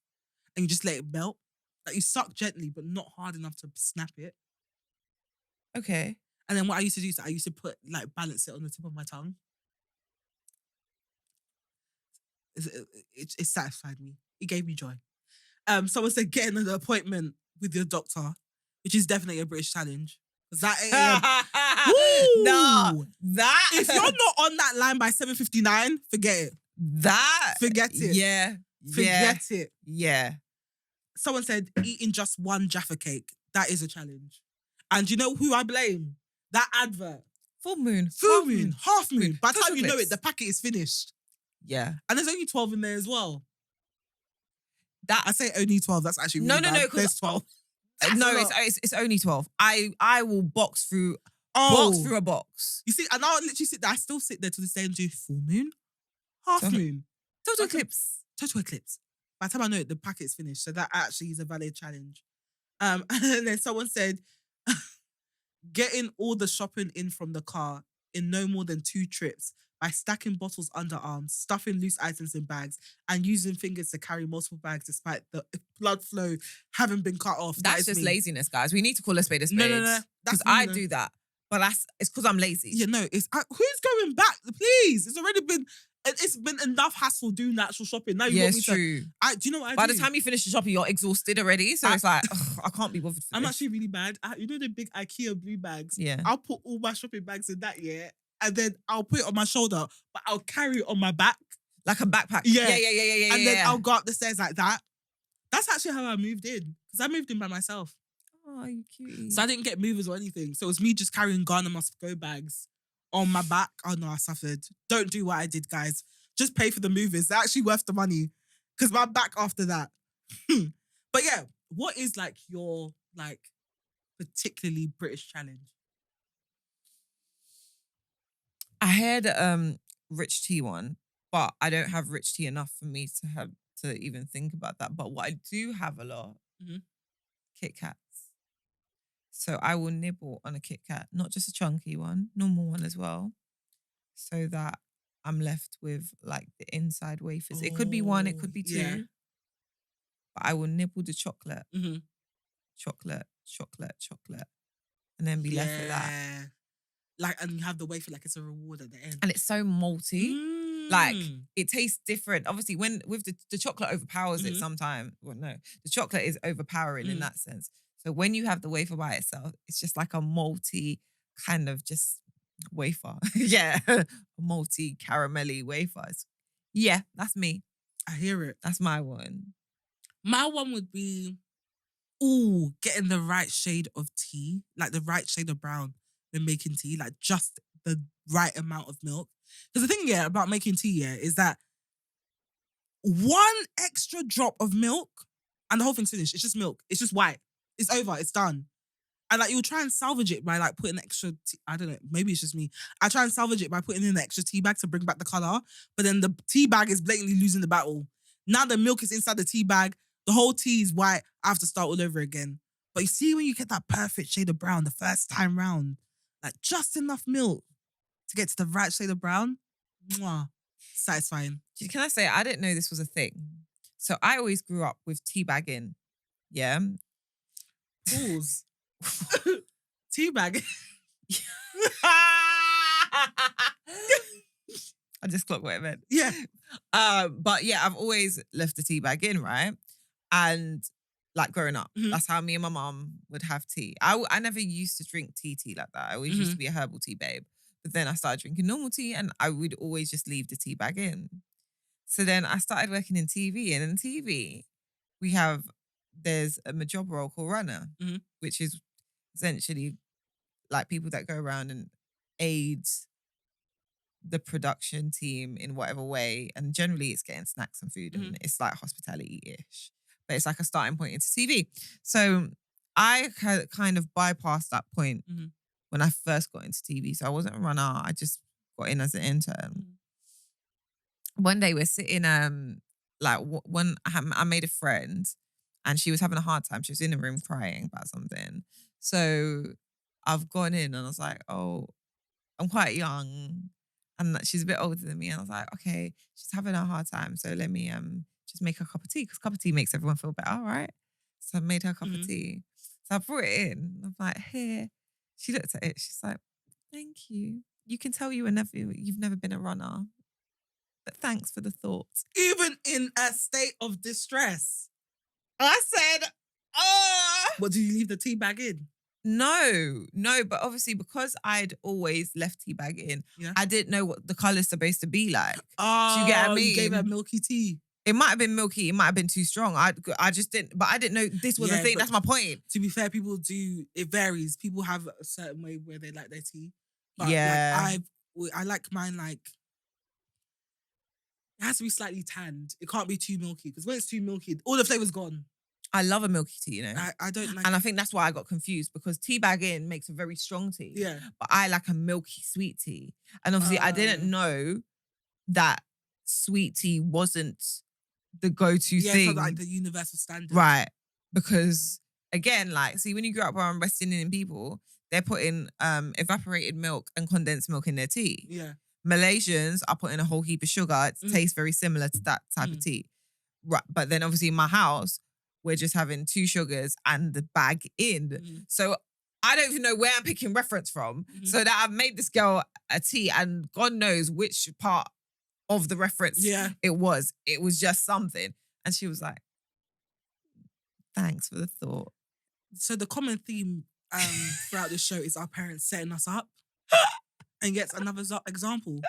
And you just let it melt. Like you suck gently, but not hard enough to snap it. Okay. And then what I used to do is I used to balance it on the tip of my tongue. It satisfied me. It gave me joy. Someone said getting an appointment with your doctor, which is definitely a British challenge. Because that 8 a.m. No, that if you're not on that line by 7:59, forget it. Forget it. Yeah. Forget it. Yeah. Someone said eating just one Jaffa cake. That is a challenge. And you know who I blame? That advert. Full moon. Half moon. By the Social time you know clips. it, the packet is finished. Yeah. And there's only 12 in there as well. That I say only 12. That's actually really bad. No. There's 12. No, it's only 12. I will box through a box. You see, and I'll literally sit there. I still sit there to the day and do full moon, half moon, Total eclipse. total eclipse. By the time I know it, the packet's finished. So that actually is a valid challenge. And then someone said, getting all the shopping in from the car in no more than 2 trips by stacking bottles under arms, stuffing loose items in bags, and using fingers to carry multiple bags despite the blood flow having been cut off. That's just laziness, guys. We need to call a spade a spade. No. Because I do that. But it's because I'm lazy. Yeah, no, who's going back? Please. It's been enough hassle doing the actual shopping. Now you want me it's true. Do you know what I do? By the time you finish the shopping, you're exhausted already. So it's like, I can't be bothered for I'm this. actually really bad. You know the big IKEA blue bags? Yeah. I'll put all my shopping bags in that, and then I'll put it on my shoulder, but I'll carry it on my back. Like a backpack. Yeah. Yeah. And then I'll go up the stairs like that. That's actually how I moved in. Because I moved in by myself. Oh, you cutie. So I didn't get movers or anything. So it was me just carrying Ghana must go bags on my back. Oh no, I suffered. Don't do what I did, guys. Just pay for the movers. They're actually worth the money. Because my back after that. But yeah, what is your particularly British challenge? I had rich tea one, but I don't have rich tea enough for me to even think about that. But what I do have a lot, Kit Kats. So I will nibble on a Kit Kat, not just a chunky one, normal one as well, so that I'm left with the inside wafers. It could be one, it could be 2. Yeah. But I will nibble the chocolate, Mm-hmm. chocolate, and then be left with that. And you have the wafer it's a reward at the end. And it's so malty. It tastes different. Obviously, when with the chocolate overpowers it sometimes. Well, no, the chocolate is overpowering in that sense. So when you have the wafer by itself, it's just like a malty kind of just wafer. Yeah, a malty caramelly wafers. Yeah, that's me. I hear it. That's my one. My one would be, getting the right shade of tea, the right shade of brown when making tea, just the right amount of milk. Because the thing, about making tea, is that one extra drop of milk and the whole thing's finished. It's just milk. It's just white. It's over. It's done. And you'll try and salvage it by putting extra tea. I don't know. Maybe it's just me. I try and salvage it by putting in an extra tea bag to bring back the colour. But then the tea bag is blatantly losing the battle. Now the milk is inside the tea bag. The whole tea is white. I have to start all over again. But you see when you get that perfect shade of brown the first time round, just enough milk to get to the right shade of brown, mwah, satisfying. Can I say, I didn't know this was a thing. So I always grew up with tea bagging. Yeah. Pause. Tea bag. I just clocked what it meant. Yeah. But yeah, I've always left the tea bag in, right? And growing up, that's how me and my mum would have tea. I never used to drink tea like that. I always used to be a herbal tea babe. But then I started drinking normal tea and I would always just leave the tea bag in. So then I started working in TV, and in TV, there's a job role called runner, which is essentially people that go around and aid the production team in whatever way. And generally it's getting snacks and food and it's hospitality-ish. But it's a starting point into TV. So I kind of bypassed that point when I first got into TV. So I wasn't a runner. I just got in as an intern. One day we're sitting, when I made a friend and she was having a hard time. She was in the room crying about something. So I've gone in and I was like, oh, I'm quite young. And she's a bit older than me. And I was like, okay, she's having a hard time. So let me just make her a cup of tea. Because a cup of tea makes everyone feel better, all right? So I made her a cup of tea. So I brought it in. I'm like, here. She looked at it. She's like, "Thank you. You can tell you've never been a runner, but thanks for the thought." Even in a state of distress. I said, "Oh." What, did you leave the tea bag in? No, but obviously because I'd always left tea bag in, Yeah. I didn't know what the colour's supposed to be like. Oh, Do you get what I you gave her mean? milky tea. It might have been milky. It might have been too strong. I just didn't. But I didn't know this was a Yeah, thing. but- That's my point. To be fair, people do, it varies. People have a certain way where they like their tea. But Yeah. I like mine like, it has to be slightly tanned. It can't be too milky because when it's too milky, all the flavor's gone. I love a milky tea, you know. I don't like And I think that's why I got confused because tea bag in makes a very strong tea. Yeah. But I like a milky sweet tea. And obviously I didn't know that sweet tea wasn't the go-to Yeah, thing. it's not like the universal standard. Right. Because again, like, see, when you grew up around West Indian people, they're putting evaporated milk and condensed milk in their tea. Yeah. Malaysians are putting a whole heap of sugar. It tastes very similar to that type of tea. Right. But then obviously in my house, we're just having 2 sugars and the bag in. So I don't even know where I'm picking reference from. So that I've made this girl a tea and God knows which part of the reference it was. It was just something. And she was like, "Thanks for the thought." So the common theme throughout this show is our parents setting us up. And yet another example.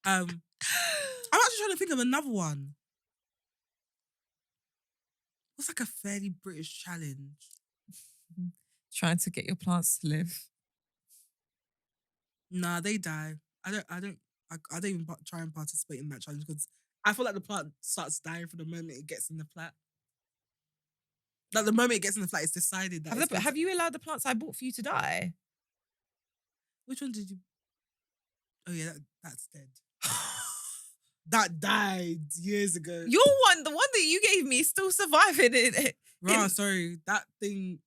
I'm actually trying to think of another one. What's like a fairly British challenge? Trying to get your plants to live. Nah, they die. I don't even try and participate in that challenge because I feel like the plant starts dying from the moment it gets in the flat. Like the moment it gets in the flat, it's decided that. Have you allowed the plants I bought for you to die? Which one did you? Oh yeah, that's dead. That died years ago. Your one, the one that you gave me, is still surviving. Sorry, that thing.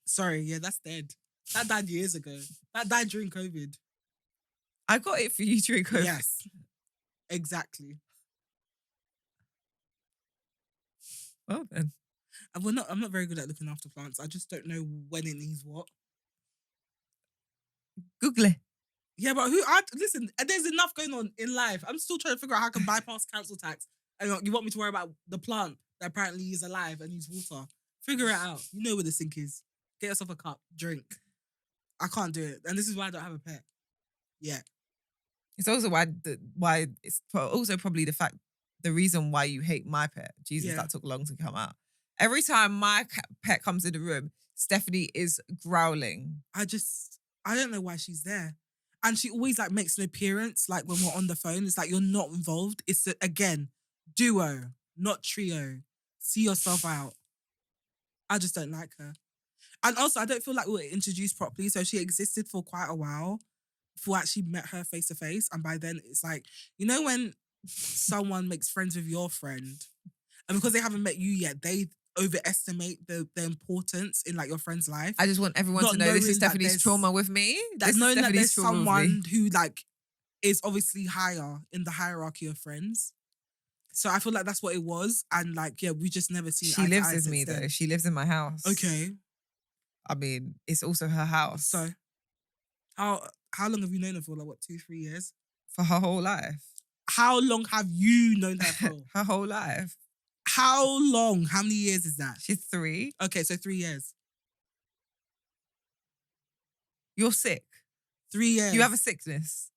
Sorry, yeah, that's dead. That died years ago. That died during COVID. I got it for you during COVID. Yes, exactly. Well then, I'm not very good at looking after plants. I just don't know when it needs what. Google it. Yeah, but listen, there's enough going on in life. I'm still trying to figure out how I can bypass council tax. And you want me to worry about the plant that apparently is alive and needs water. Figure it out. You know where the sink is. Get yourself a cup, drink. I can't do it. And this is why I don't have a pet. Yeah. It's also why it's also probably the reason why you hate my pet. Jesus, that took long to come out. Every time my pet comes in the room, Stephanie is growling. I don't know why she's there. And she always like makes an appearance like when we're on the phone. It's like you're not involved. It's again, duo, not trio. See yourself out. I just don't like her. And also I don't feel like we were introduced properly. So she existed for quite a while before I actually met her face to face. And by then it's like, you know when someone makes friends with your friend and because they haven't met you yet, they overestimate the importance in like your friend's life. I just want everyone to know this is Stephanie's trauma with me. That's knowing that there's someone who like is obviously higher in the hierarchy of friends. So I feel like that's what it was. And like, yeah, we just never seen. She lives with me though. She lives in my house. Okay. I mean, it's also her house. So how long have you known her for? Like what, 2-3 years? For her whole life. How long have you known her for? Her whole life. How long? How many years is that? She's 3. Okay, so 3 years. You're sick. 3 years. You have a sickness.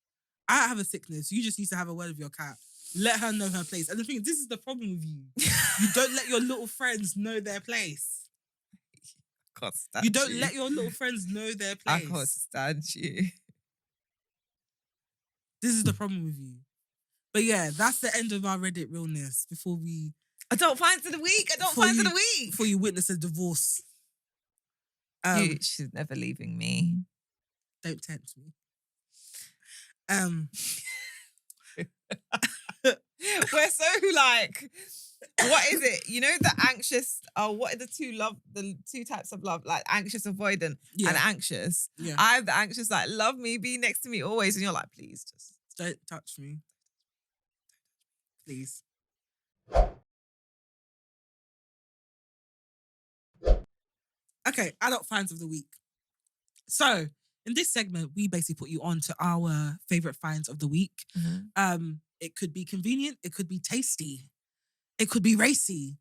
I have a sickness. You just need to have a word with your cat. Let her know her place. And the thing is, this is the problem with you. You don't let your little friends know their place. I can't stand you don't let your little friends know their place. I can't stand you. This is the problem with you. But yeah, that's the end of our Reddit realness before we... Adult finds of the week. Adult finds of the week. Before you witness a divorce. She's never leaving me. Don't tempt me. We're so like, what is it? You know the anxious. Oh, what are the two types of love? Like anxious, avoidant, and anxious. Yeah. I have the anxious, like love me, be next to me always, and you're like, please just don't touch me, please. Okay, adult finds of the week. So in this segment, we basically put you on to our favorite finds of the week. It could be convenient, it could be tasty, it could be racy.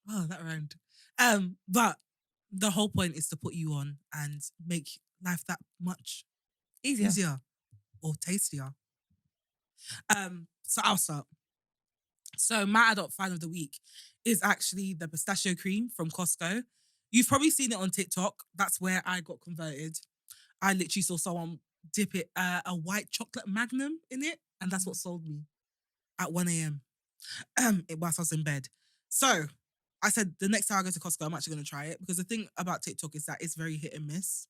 Oh, that rhymed. But the whole point is to put you on and make life that much Easier. easier or tastier. So I'll start. So my adult find of the week is actually the pistachio cream from Costco. You've probably seen it on TikTok. That's where I got converted. I literally saw someone dip it a white chocolate magnum in it, and that's what sold me at 1 a.m. Whilst I was in bed. So I said the next time I go to Costco, I'm actually going to try it, because the thing about TikTok is that it's very hit and miss.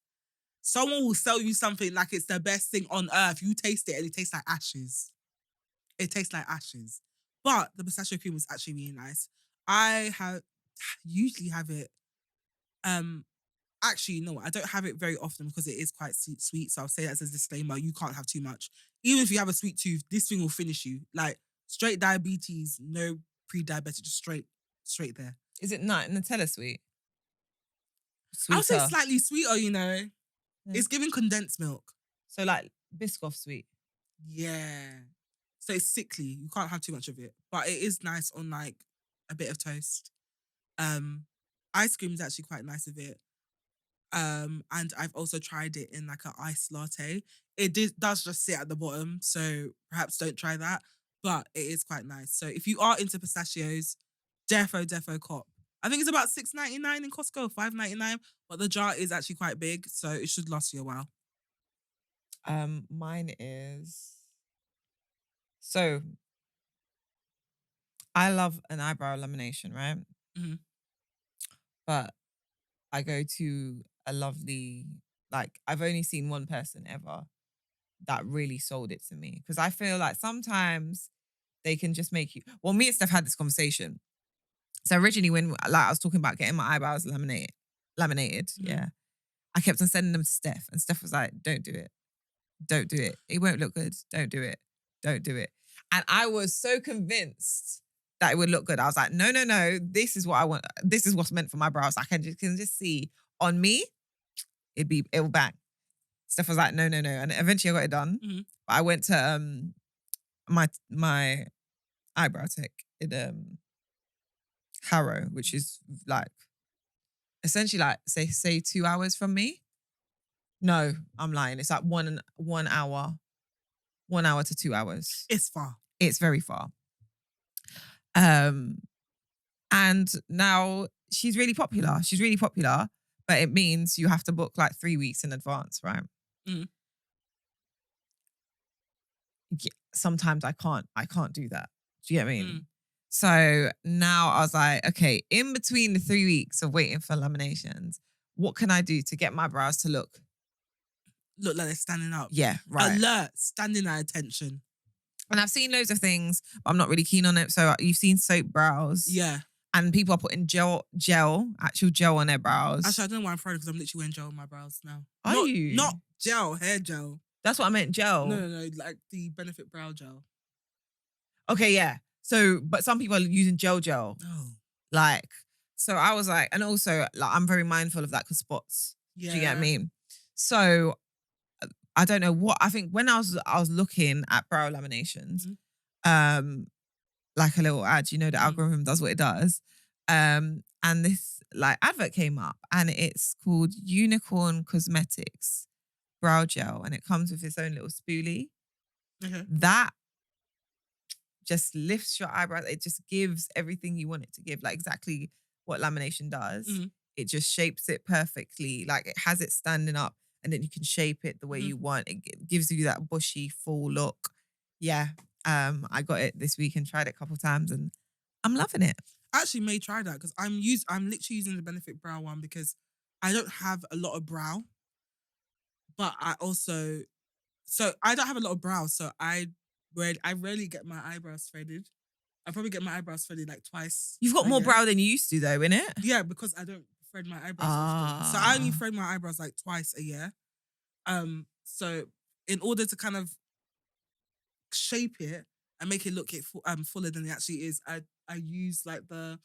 Someone will sell you something like it's the best thing on earth. You taste it and it tastes like ashes. It tastes like ashes. But the pistachio cream is actually really nice. I usually have it. Actually, no, I don't have it very often because it is quite sweet. So I'll say that as a disclaimer. You can't have too much. Even if you have a sweet tooth, this thing will finish you. Like straight diabetes, no pre-diabetic, just straight there. Is it Nutella sweet? I would say Sweeter. slightly sweeter, you know. Yeah. It's giving condensed milk. So like Biscoff sweet. Yeah. So it's sickly. You can't have too much of it. But it is nice on like a bit of toast. Ice cream is actually quite nice with it. And I've also tried it in like an iced latte. It does just sit at the bottom, so perhaps don't try that. But it is quite nice. So if you are into pistachios, defo cop. I think it's about $6.99 in Costco, $5.99, but the jar is actually quite big, so it should last you a while. Mine is, so I love an eyebrow lamination, right? Mm-hmm. But I go to a lovely, like, I've only seen one person ever that really sold it to me. Because I feel like sometimes they can just make you. Well, me and Steph had this conversation. So originally, when like I was talking about getting my eyebrows laminated, yeah, I kept on sending them to Steph, and Steph was like, "Don't do it, don't do it. It won't look good. Don't do it, don't do it." And I was so convinced that it would look good. I was like, "No, no, no. This is what I want. This is what's meant for my brows. I can just see on me, it'll bang." Steph was like, "No, no, no," and eventually I got it done. Mm-hmm. But I went to my eyebrow tech in Harrow, which is like essentially like say 2 hours from me. No, I'm lying. It's like 1 hour, 1 hour to 2 hours. It's far. It's very far. And now she's really popular. She's really popular, but it means you have to book like 3 weeks in advance, right? Mm. Yeah, sometimes I can't do that. Do you get what I mean? Mm. So now I was like, okay, in between the 3 weeks of waiting for laminations, what can I do to get my brows to look like they're standing up? Yeah, right. Alert, standing at attention. And I've seen loads of things, but I'm not really keen on it. So you've seen soap brows. Yeah. And people are putting actual gel on their brows. Actually, I don't know why I'm afraid, because I'm literally wearing gel on my brows now. Are you? Not gel, hair gel. That's what I meant, gel. No, like the Benefit Brow Gel. Okay, yeah. So, but some people are using gel. Oh. Like, so I was like, and also like I'm very mindful of that because spots. Yeah. Do you get what I mean? So I don't know what, I think when I was looking at brow laminations, like a little ad, you know, the algorithm does what it does. And this like advert came up, and it's called Unicorn Cosmetics brow gel, and it comes with its own little spoolie. Okay. That just lifts your eyebrows. It just gives everything you want it to give, like exactly what lamination does. Mm-hmm. It just shapes it perfectly. Like it has it standing up, and then you can shape it the way you want. It gives you that bushy, full look. Yeah. I got it this week and tried it a couple of times, and I'm loving it. I actually may try that, because I'm literally using the Benefit Brow one because I don't have a lot of brow. But I don't have a lot of brows, so I rarely get my eyebrows threaded. I probably get my eyebrows threaded like twice. You've got more brow than you used to, though, innit? Yeah, because I don't thread my eyebrows often. So I only thread my eyebrows like twice a year. So in order to kind of shape it and make it look fuller than it actually is, I use like I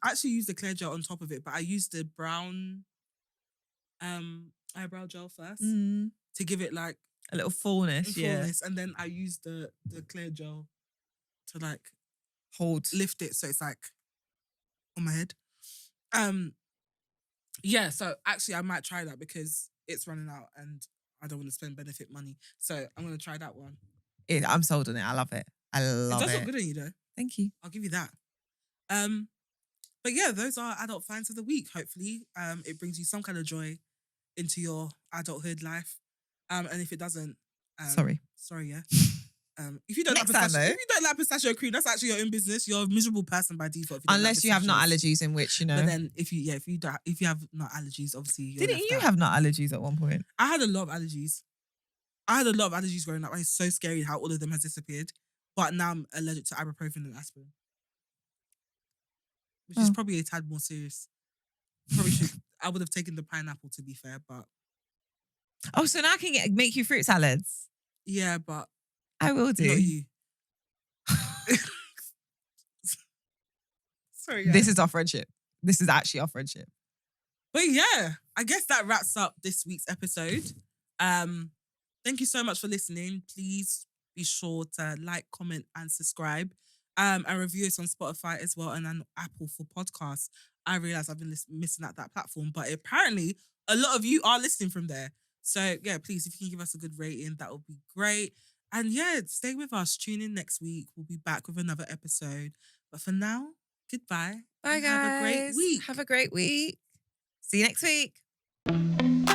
actually use the clear gel on top of it, but I use the brown eyebrow gel first Mm. to give it like A little fullness, fullness, and then I use the clear gel to like Hold. lift it so it's like on my head. Yeah, so actually I might try that because it's running out and I don't want to spend benefit money. So I'm gonna try that one. I'm sold on it. I love it. I love It does it. look good on you though. Thank you. I'll give you that. But yeah, those are adult finds of the week. Hopefully, it brings you some kind of joy into your adulthood life. And if it doesn't, sorry, yeah. If you don't Next like time, pistachio, though. if you don't like pistachio cream, that's actually your own business. You're a miserable person by default. If you don't like Unless you have nut pistachios. allergies, in which, you know. But then if you have nut allergies, obviously you're Didn't left you out. have nut allergies at one point? I had a lot of allergies. I had a lot of allergies growing up. It's so scary how all of them has disappeared. But now I'm allergic to ibuprofen and aspirin, which is probably a tad more serious. Probably should. I would have taken the pineapple, to be fair, but Oh, so now I can make you fruit salads. yeah, but I will do. not you. Sorry, guys. This is our friendship. This is actually our friendship. But yeah, I guess that wraps up this week's episode. Thank you so much for listening. Please be sure to like, comment, and subscribe. And review us on Spotify as well and on Apple for podcasts. I realize I've been missing out that platform, but apparently a lot of you are listening from there. So yeah, please, if you can give us a good rating, that would be great. And yeah, stay with us. Tune in next week. We'll be back with another episode. But for now, goodbye. Bye, guys. Have a great week. Have a great week. See you next week.